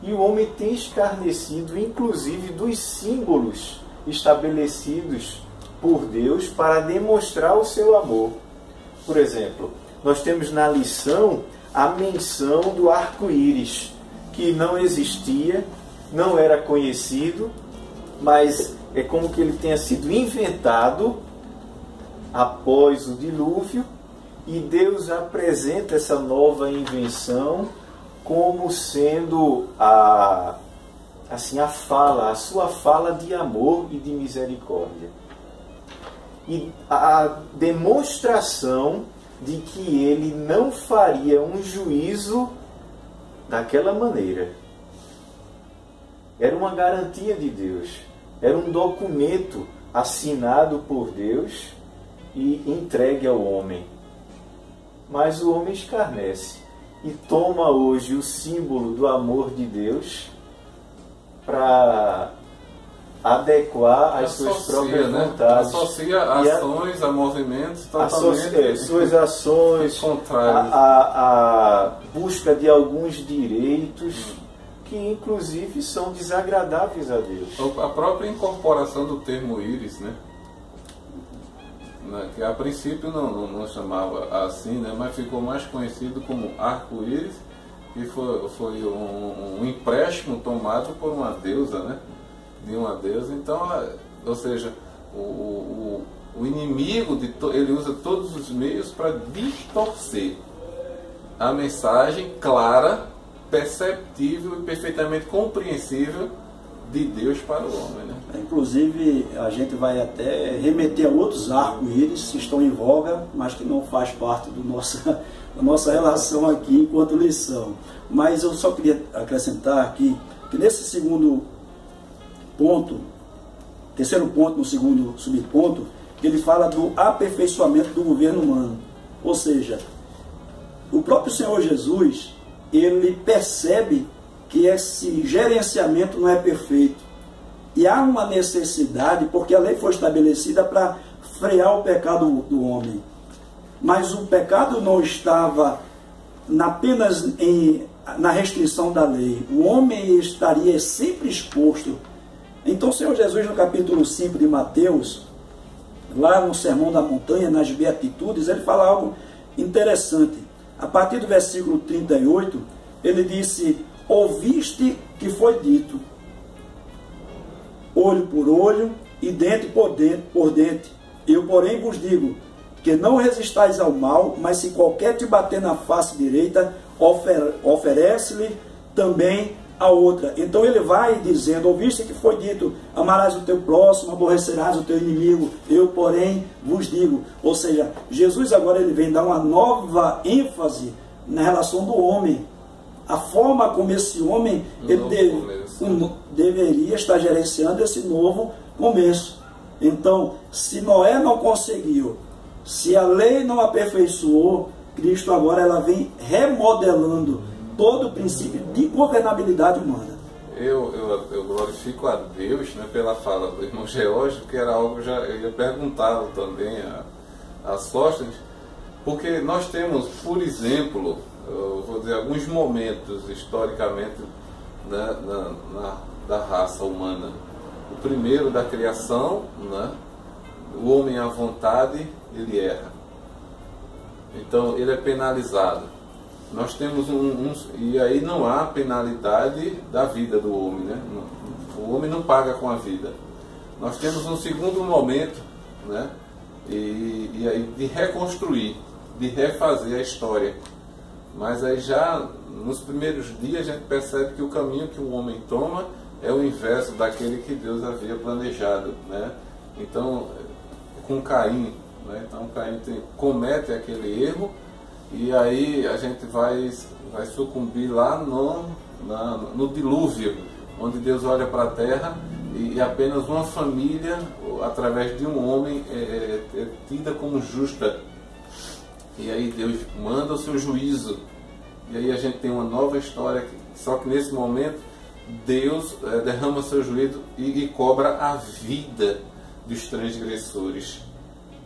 E o homem tem escarnecido, inclusive, dos símbolos estabelecidos por Deus para demonstrar o seu amor. Por exemplo, nós temos na lição a menção do arco-íris, que não existia, não era conhecido, mas é como que ele tenha sido inventado após o dilúvio, e Deus apresenta essa nova invenção como sendo a sua fala de amor e de misericórdia. E a demonstração de que ele não faria um juízo daquela maneira. Era uma garantia de Deus. Era um documento assinado por Deus e entregue ao homem. Mas o homem escarnece e toma hoje o símbolo do amor de Deus para adequar às suas próprias vontades. Associa ações a movimentos totalmente suas ações, a busca de alguns direitos que inclusive são desagradáveis a Deus. A própria incorporação do termo íris, né? Que a princípio não chamava assim, né? Mas ficou mais conhecido como arco-íris, que foi um empréstimo tomado por uma deusa, né? De uma deusa. Então, ou seja, o inimigo ele usa todos os meios para distorcer a mensagem clara, perceptível e perfeitamente compreensível de Deus para o homem, né? Inclusive, a gente vai até remeter a outros arco-íris que estão em voga, mas que não faz parte da nossa relação aqui enquanto lição. Mas eu só queria acrescentar aqui que nesse terceiro ponto, no segundo subponto, ele fala do aperfeiçoamento do governo humano. Ou seja, o próprio Senhor Jesus, ele percebe que esse gerenciamento não é perfeito. E há uma necessidade, porque a lei foi estabelecida para frear o pecado do homem. Mas o pecado não estava apenas na restrição da lei. O homem estaria sempre exposto. Então o Senhor Jesus, no capítulo 5 de Mateus, lá no Sermão da Montanha, nas Beatitudes, ele fala algo interessante. A partir do versículo 38, ele disse: ouviste que foi dito, olho por olho e dente por dente. Eu, porém, vos digo que não resistais ao mal, mas se qualquer te bater na face direita, oferece-lhe também a outra. Então ele vai dizendo, ouviste que foi dito, amarás o teu próximo, aborrecerás o teu inimigo, eu, porém, vos digo. Ou seja, Jesus agora ele vem dar uma nova ênfase na relação do homem. A forma como esse homem deveria estar gerenciando esse novo começo. Então, se Noé não conseguiu, se a lei não aperfeiçoou, Cristo agora ela vem remodelando todo o princípio de governabilidade humana. Eu glorifico a Deus, né, pela fala do irmão Geórgio, que era algo que eu ia perguntar também a Sóstenes, porque nós temos, por exemplo, eu vou dizer, alguns momentos historicamente, né, da raça humana. O primeiro da criação, né, o homem à vontade, ele erra. Então ele é penalizado. Nós temos e aí não há penalidade da vida do homem, né? O homem não paga com a vida. Nós temos um segundo momento, né? E aí de reconstruir, de refazer a história. Mas aí já nos primeiros dias a gente percebe que o caminho que o homem toma é o inverso daquele que Deus havia planejado, né? Então, com Caim, né? Então Caim comete aquele erro e aí a gente vai sucumbir lá no dilúvio, onde Deus olha para a terra e apenas uma família, através de um homem, é tida como justa. E aí Deus manda o seu juízo. E aí a gente tem uma nova história, só que nesse momento Deus derrama seu juízo e cobra a vida dos transgressores.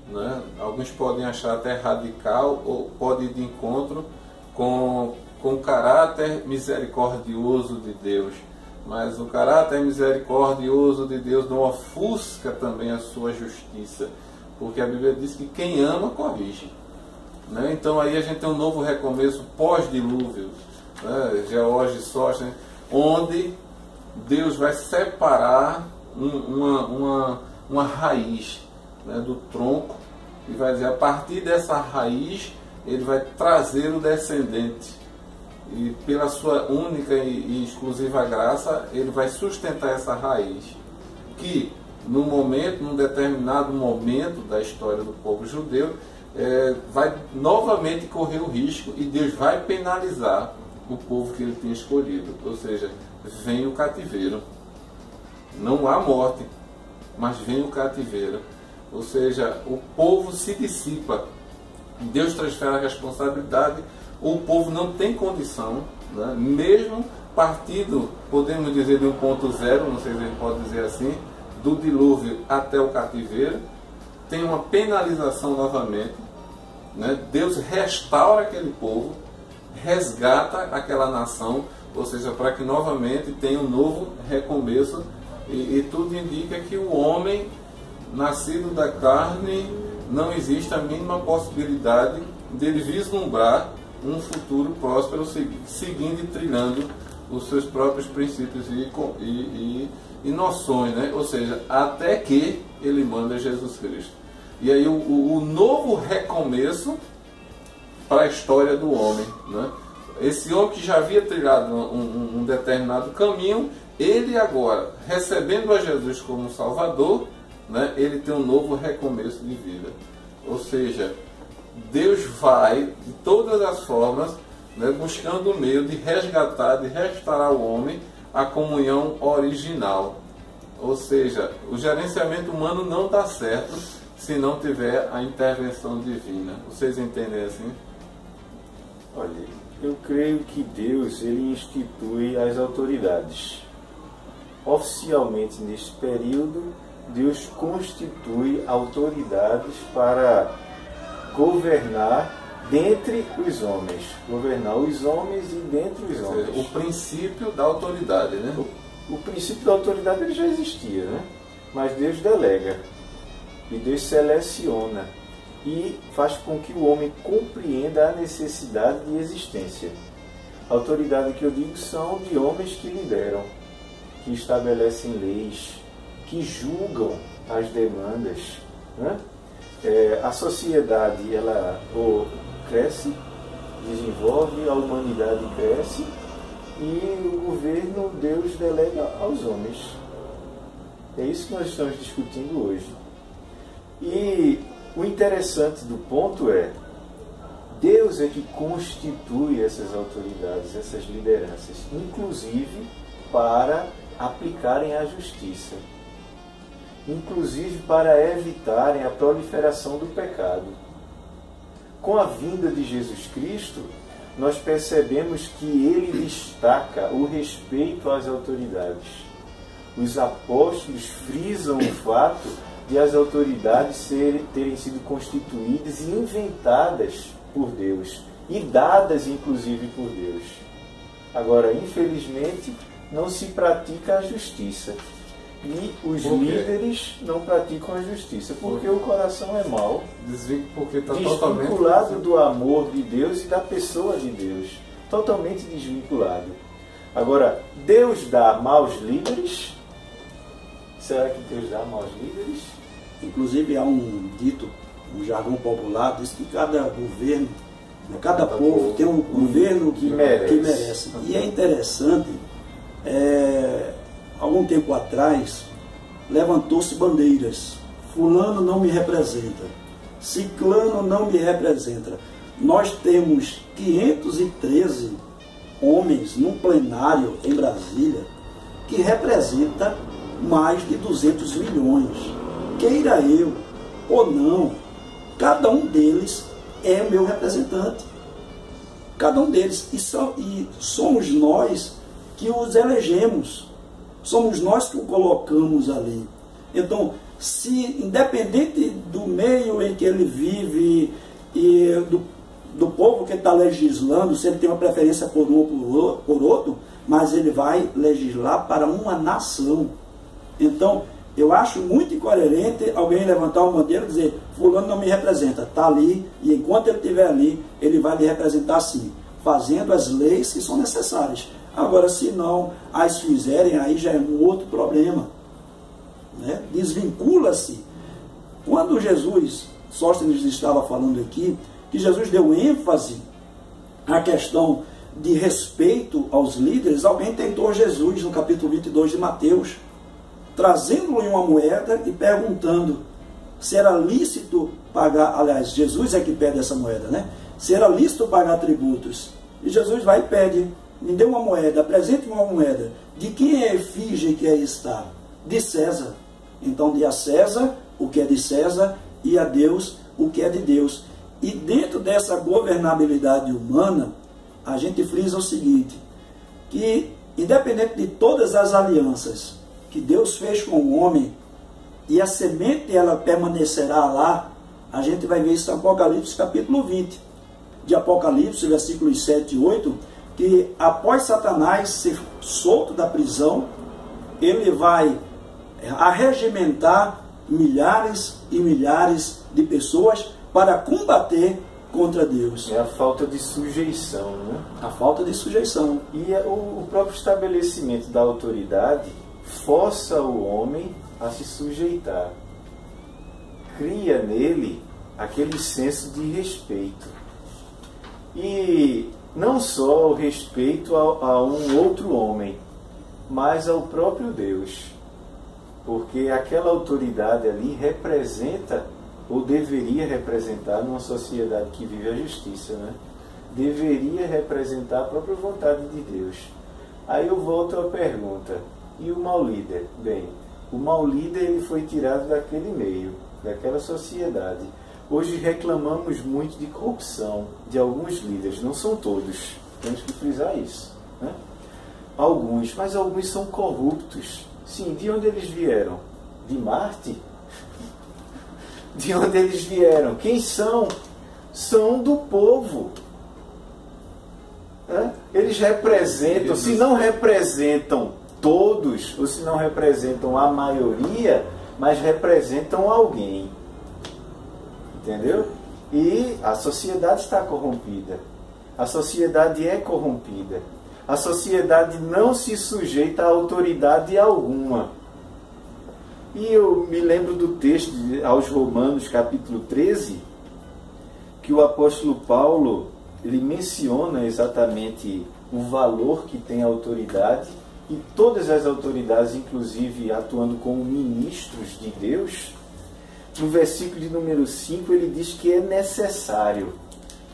Né? Alguns podem achar até radical ou pode ir de encontro com o caráter misericordioso de Deus. Mas o caráter misericordioso de Deus não ofusca também a sua justiça, porque a Bíblia diz que quem ama corrige. Né? Então aí a gente tem um novo recomeço pós-dilúvio, né? Geórgio e Sóstenes, onde Deus vai separar uma raiz, né, do tronco, e vai dizer, a partir dessa raiz ele vai trazer o descendente, e pela sua única e exclusiva graça ele vai sustentar essa raiz, que num determinado momento da história do povo judeu, vai novamente correr o risco e Deus vai penalizar o povo que ele tinha escolhido. Ou seja, vem o cativeiro. Não há morte, mas vem o cativeiro. Ou seja, o povo se dissipa. Deus transfere a responsabilidade. O povo não tem condição, né? Mesmo partindo, podemos dizer, de 1.0, não sei se a gente pode dizer assim, do dilúvio até o cativeiro, tem uma penalização novamente, né? Deus restaura aquele povo, resgata aquela nação, ou seja, para que novamente tenha um novo recomeço, e tudo indica que o homem nascido da carne não existe a mínima possibilidade dele vislumbrar um futuro próspero seguindo e trilhando os seus próprios princípios e noções, né? Ou seja, até que ele manda Jesus Cristo. E aí o novo recomeço para a história do homem, né? Esse homem que já havia trilhado um determinado caminho, ele agora, recebendo a Jesus como Salvador, né, ele tem um novo recomeço de vida. Ou seja, Deus vai, de todas as formas, né, buscando o meio de resgatar, de restaurar o homem à comunhão original. Ou seja, o gerenciamento humano não dá certo se não tiver a intervenção divina. Vocês entendem assim? Olha, eu creio que Deus ele institui as autoridades. Oficialmente, neste período, Deus constitui autoridades para governar dentre os homens. Governar os homens e dentre os homens. O princípio da autoridade, né? O princípio da autoridade ele já existia, né? Mas Deus delega. E Deus seleciona. E faz com que o homem compreenda a necessidade de existência. Autoridade que eu digo são de homens que lideram, que estabelecem leis, que julgam as demandas, né? A sociedade, ela cresce, desenvolve, a humanidade cresce, e o governo Deus delega aos homens. É isso que nós estamos discutindo hoje. E o interessante do ponto é, Deus é que constitui essas autoridades, essas lideranças, inclusive para aplicarem a justiça, inclusive para evitarem a proliferação do pecado. Com a vinda de Jesus Cristo, nós percebemos que ele destaca o respeito às autoridades. Os apóstolos frisam o fato de as autoridades terem sido constituídas e inventadas por Deus, e dadas inclusive por Deus. Agora, infelizmente, não se pratica a justiça. E os líderes não praticam a justiça, porque o coração é mau, desvinculado do amor de Deus e da pessoa de Deus. Totalmente desvinculado. Agora, Deus dá maus líderes? Será que Deus dá maus líderes? Inclusive há um dito, um jargão popular, diz que cada governo, cada povo tem um governo que merece. E é interessante, algum tempo atrás, levantou-se bandeiras. Fulano não me representa. Ciclano não me representa. Nós temos 513 homens num plenário em Brasília que representa mais de 200 milhões. Queira eu ou não, cada um deles é meu representante. Cada um deles. E somos nós que os elegemos. Somos nós que o colocamos ali. Então, se independente do meio em que ele vive e do povo que está legislando, se ele tem uma preferência por um ou por outro, mas ele vai legislar para uma nação. Então, eu acho muito incoerente alguém levantar uma bandeira e dizer, fulano não me representa, está ali, e enquanto ele estiver ali, ele vai lhe representar sim, fazendo as leis que são necessárias. Agora, se não as fizerem, aí já é um outro problema, né? Desvincula-se. Quando Jesus, Sóstenes estava falando aqui, que Jesus deu ênfase à questão de respeito aos líderes, alguém tentou Jesus no capítulo 22 de Mateus, trazendo-lhe uma moeda e perguntando se era lícito pagar, aliás, Jesus é que pede essa moeda, né? Se era lícito pagar tributos. E Jesus vai e pede, me dê uma moeda, apresente uma moeda. De quem é a efígie que aí está? De César. Então, dê a César o que é de César e a Deus o que é de Deus. E dentro dessa governabilidade humana, a gente frisa o seguinte, que independente de todas as alianças que Deus fez com o homem, e a semente ela permanecerá lá, a gente vai ver isso em Apocalipse capítulo 20. De Apocalipse, versículos 7 e 8, que após Satanás ser solto da prisão, ele vai arregimentar milhares e milhares de pessoas para combater contra Deus. É a falta de sujeição, né? A falta de sujeição. E o próprio estabelecimento da autoridade força o homem a se sujeitar. Cria nele aquele senso de respeito. E não só o respeito a um outro homem, mas ao próprio Deus. Porque aquela autoridade ali representa, ou deveria representar, numa sociedade que vive a justiça, né? Deveria representar a própria vontade de Deus. Aí eu volto à pergunta, e o mau líder? Bem, o mau líder ele foi tirado daquele meio, daquela sociedade. Hoje reclamamos muito de corrupção de alguns líderes, não são todos, temos que frisar isso, né? Alguns, mas alguns são corruptos. Sim, de onde eles vieram? De Marte? De onde eles vieram? Quem são? São do povo. Eles representam, se não representam todos, ou se não representam a maioria, mas representam alguém. Entendeu? E a sociedade está corrompida. A sociedade é corrompida. A sociedade não se sujeita a autoridade alguma. E eu me lembro do texto aos Romanos, capítulo 13, que o apóstolo Paulo, ele menciona exatamente o valor que tem a autoridade, e todas as autoridades, inclusive atuando como ministros de Deus. No versículo de número 5, ele diz que é necessário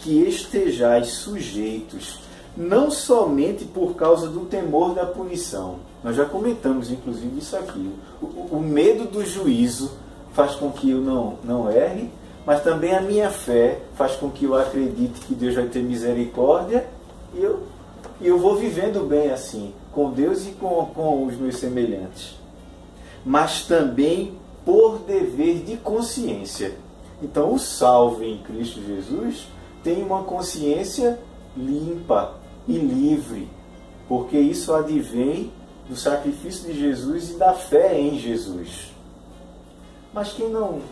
que estejais sujeitos, não somente por causa do temor da punição. Nós já comentamos, inclusive, isso aqui. O medo do juízo faz com que eu não erre, mas também a minha fé faz com que eu acredite que Deus vai ter misericórdia, e eu vou vivendo bem assim, com Deus e com os meus semelhantes. Mas também por dever de consciência. Então, o salvo em Cristo Jesus tem uma consciência limpa e livre, porque isso advém do sacrifício de Jesus e da fé em Jesus. Mas quem não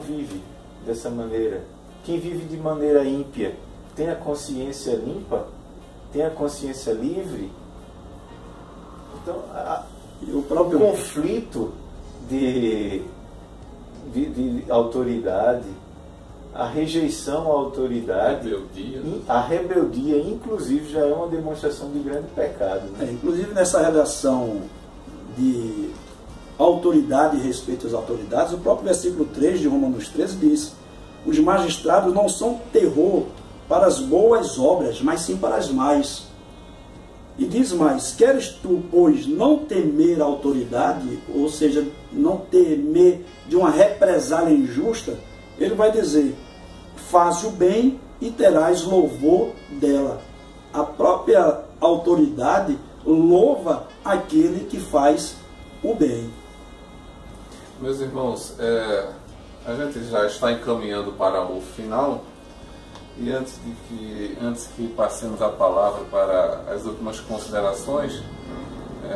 vive dessa maneira, quem vive de maneira ímpia, tem a consciência limpa, tem a consciência livre, então o próprio conflito de autoridade, a rejeição à autoridade, a rebeldia, inclusive, já é uma demonstração de grande pecado. Né? Inclusive, nessa relação de autoridade e respeito às autoridades, o próprio versículo 3 de Romanos 13 diz: os magistrados não são terror para as boas obras, mas sim para as más. E diz mais: queres tu, pois, não temer a autoridade, ou seja, não temer de uma represália injusta? Ele vai dizer: faz o bem e terás louvor dela. A própria autoridade louva aquele que faz o bem. Meus irmãos, a gente já está encaminhando para o final, e antes que passemos a palavra para as últimas considerações,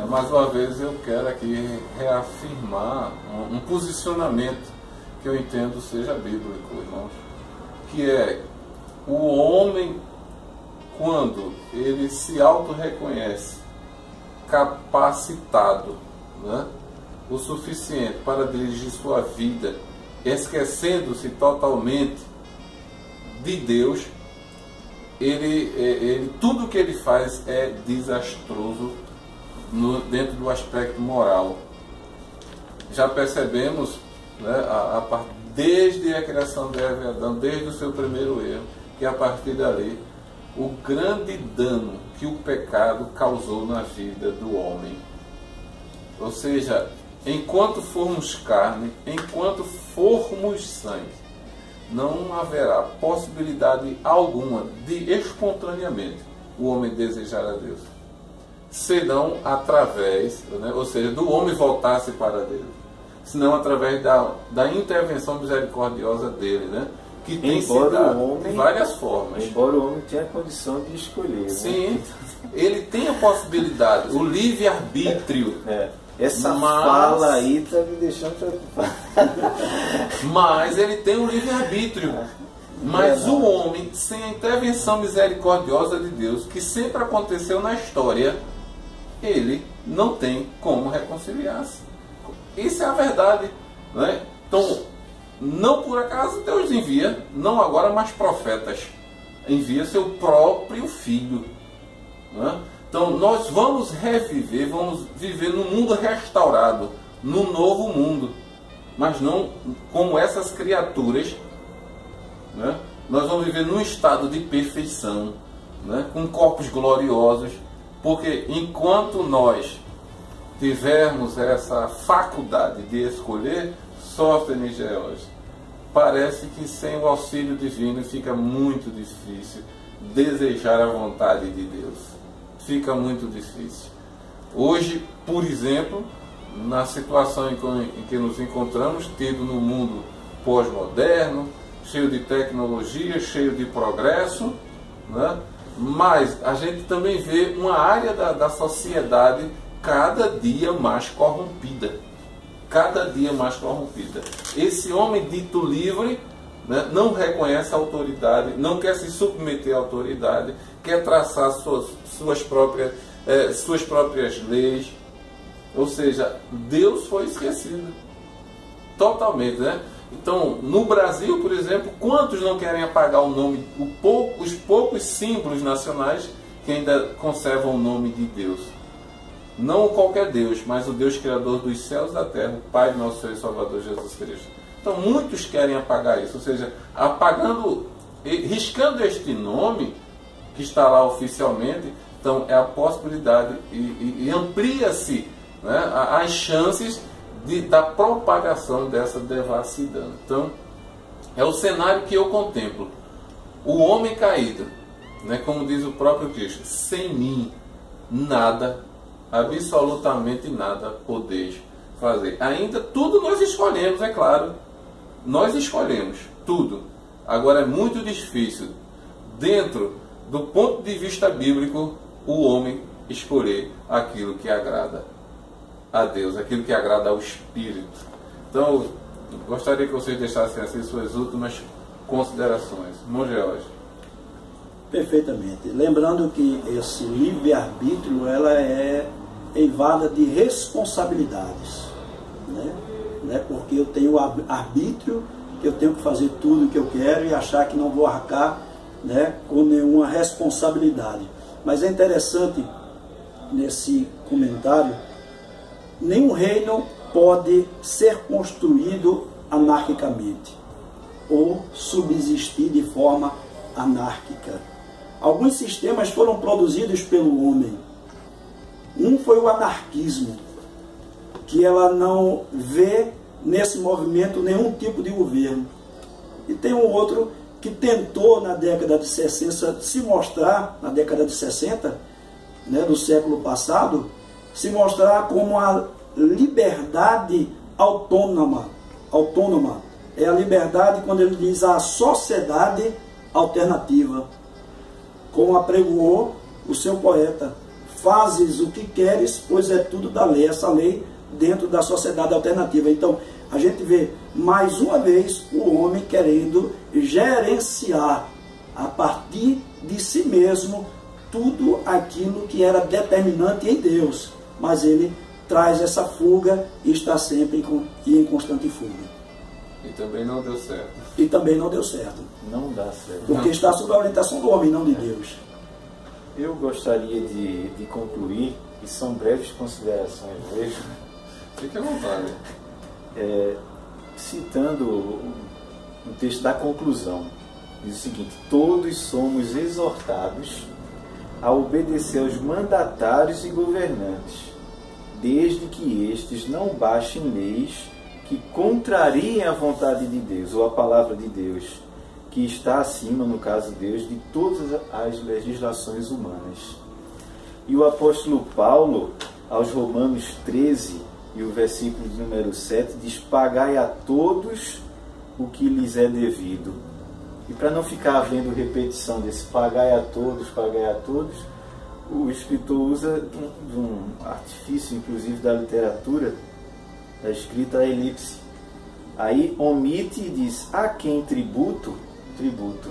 mais uma vez eu quero aqui reafirmar um posicionamento que eu entendo seja bíblico, irmãos, que é o homem, quando ele se auto-reconhece capacitado, né, o suficiente para dirigir sua vida, esquecendo-se totalmente de Deus, tudo que ele faz é desastroso dentro do aspecto moral. Já percebemos, né, desde a criação de Eva e Adão, desde o seu primeiro erro, que a partir dali, o grande dano que o pecado causou na vida do homem. Ou seja, enquanto formos carne, enquanto formos sangue, não haverá possibilidade alguma de espontaneamente o homem desejar a Deus, senão através, né, ou seja, do homem voltar-se para Deus, senão através da intervenção misericordiosa dele, né, que tem se dado de várias formas. Embora o homem tenha a condição de escolher. Sim, né? ele tem a possibilidade, o livre-arbítrio. Essa fala aí está me deixando preocupado. Mas ele tem o livre-arbítrio. Mas o homem, sem a intervenção misericordiosa de Deus, que sempre aconteceu na história, ele não tem como reconciliar-se. Isso é a verdade. Né? Então, não por acaso Deus envia, não agora, mas profetas. Envia seu próprio Filho. Né? Então, nós vamos reviver, vamos viver num mundo restaurado, num novo mundo, mas não como essas criaturas, né? Nós vamos viver num estado de perfeição, né? Com corpos gloriosos, porque enquanto nós tivermos essa faculdade de escolher, Sóstenes George, parece que sem o auxílio divino fica muito difícil desejar a vontade de Deus. Fica muito difícil. Hoje, por exemplo, na situação em que nos encontramos, tido no mundo pós-moderno, cheio de tecnologia, cheio de progresso, né? Mas a gente também vê uma área da sociedade cada dia mais corrompida. Cada dia mais corrompida. Esse homem dito livre né, não reconhece a autoridade, não quer se submeter à autoridade, quer traçar suas próprias leis. Ou seja, Deus foi esquecido totalmente, né? Então, no Brasil, por exemplo, quantos não querem apagar o nome, os poucos símbolos nacionais que ainda conservam o nome de Deus? Não qualquer Deus, mas o Deus Criador dos céus e da terra, o Pai do nosso Senhor e Salvador Jesus Cristo. Então, muitos querem apagar isso, ou seja, apagando, riscando este nome que está lá oficialmente. Então, é a possibilidade e amplia-se, né, as chances da propagação dessa devassidão. Então, é o cenário que eu contemplo. O homem caído, né, como diz o próprio Cristo, sem mim, nada, absolutamente nada podeis fazer. Ainda tudo nós escolhemos, é claro. Nós escolhemos tudo. Agora é muito difícil, dentro do ponto de vista bíblico, o homem escolher aquilo que agrada a Deus, aquilo que agrada ao Espírito. Então, gostaria que vocês deixassem assim suas últimas considerações. Irmão George. Perfeitamente. Lembrando que esse livre-arbítrio, ela é eivada de responsabilidades, né? Porque eu tenho arbítrio, que eu tenho que fazer tudo o que eu quero e achar que não vou arcar, né, com nenhuma responsabilidade. Mas é interessante, nesse comentário, nenhum reino pode ser construído anarquicamente ou subsistir de forma anárquica. Alguns sistemas foram produzidos pelo homem. Um foi o anarquismo, que ela não vê nesse movimento nenhum tipo de governo. E tem um outro que tentou na década de 60 se mostrar, na década de 60, né, do século passado, se mostrar como a liberdade autônoma. É a liberdade quando ele diz a sociedade alternativa. Como apregoou o seu poeta, fazes o que queres, pois é tudo da lei. Essa lei dentro da sociedade alternativa. Então, a gente vê mais uma vez o homem querendo gerenciar a partir de si mesmo tudo aquilo que era determinante em Deus. Mas ele traz essa fuga e está sempre em constante fuga. E também não deu certo. E também não deu certo. Não dá certo. Porque está sob a orientação do homem, não de Deus. Eu gostaria de concluir, e são breves considerações mesmo. Fique à vontade. Citando o texto da conclusão, diz o seguinte: todos somos exortados a obedecer aos mandatários e governantes, desde que estes não baixem leis que contrariem a vontade de Deus, ou a palavra de Deus, que está acima, no caso Deus, de todas as legislações humanas. E o apóstolo Paulo, aos Romanos 13, e o versículo de número 7, diz: pagai a todos o que lhes é devido. E para não ficar havendo repetição desse pagai a todos, o escritor usa de um artifício, inclusive da literatura, da escrita a elipse. Aí omite e diz: a quem tributo, tributo.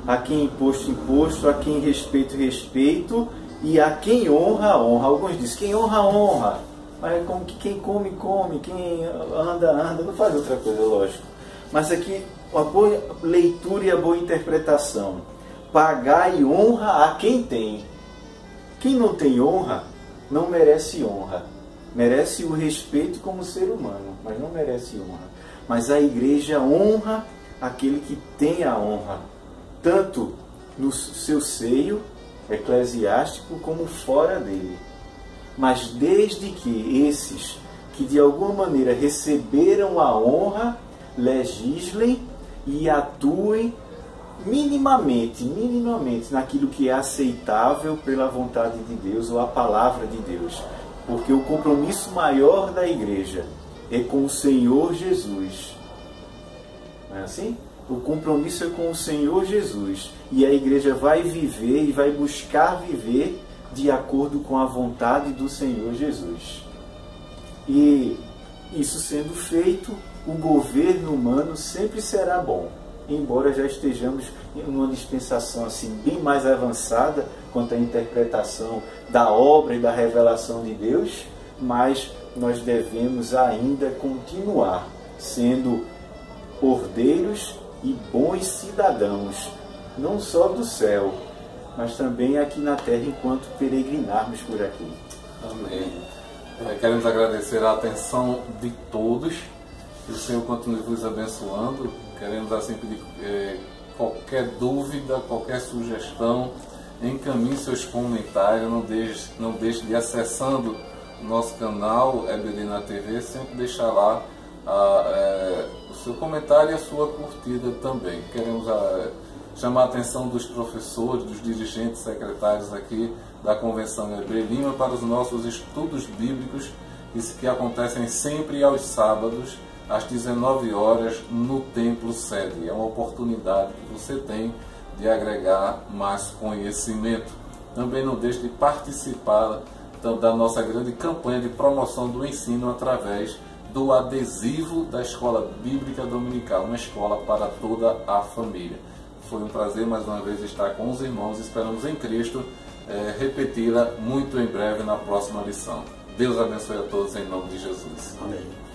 A quem imposto, imposto. A quem respeito, respeito. E a quem honra, honra. Alguns dizem: quem honra, honra. Mas é como que quem come, come. Quem anda, anda. Não faz outra coisa, lógico. Mas aqui, a boa leitura e a boa interpretação. Pagar e honra a quem tem. Quem não tem honra, não merece honra. Merece o respeito como ser humano, mas não merece honra. Mas a igreja honra aquele que tem a honra, tanto no seu seio eclesiástico como fora dele. Mas desde que esses que de alguma maneira receberam a honra, legislem e atuem minimamente naquilo que é aceitável pela vontade de Deus ou a palavra de Deus. Porque o compromisso maior da igreja é com o Senhor Jesus. Não é assim? O compromisso é com o Senhor Jesus. E a igreja vai viver e vai buscar viver de acordo com a vontade do Senhor Jesus. E isso sendo feito, o governo humano sempre será bom, embora já estejamos em uma dispensação assim bem mais avançada quanto à interpretação da obra e da revelação de Deus, mas nós devemos ainda continuar sendo ordeiros e bons cidadãos, não só do céu, mas também aqui na terra enquanto peregrinarmos por aqui. Amém. Queremos agradecer a atenção de todos. Que o Senhor continue vos abençoando. Queremos assim pedir qualquer dúvida, qualquer sugestão, encaminhe seus comentários. Não deixe de ir acessando o nosso canal EBD na TV, sempre deixar lá o seu comentário e a sua curtida também. Queremos chamar a atenção dos professores, dos dirigentes, secretários aqui da Convenção EB Lima para os nossos estudos bíblicos que acontecem sempre aos sábados, às 19 horas, no Templo Sede. É uma oportunidade que você tem de agregar mais conhecimento. Também não deixe de participar da nossa grande campanha de promoção do ensino através do adesivo da Escola Bíblica Dominical, uma escola para toda a família. Foi um prazer mais uma vez estar com os irmãos. Esperamos em Cristo repeti-la muito em breve na próxima lição. Deus abençoe a todos em nome de Jesus. Amém.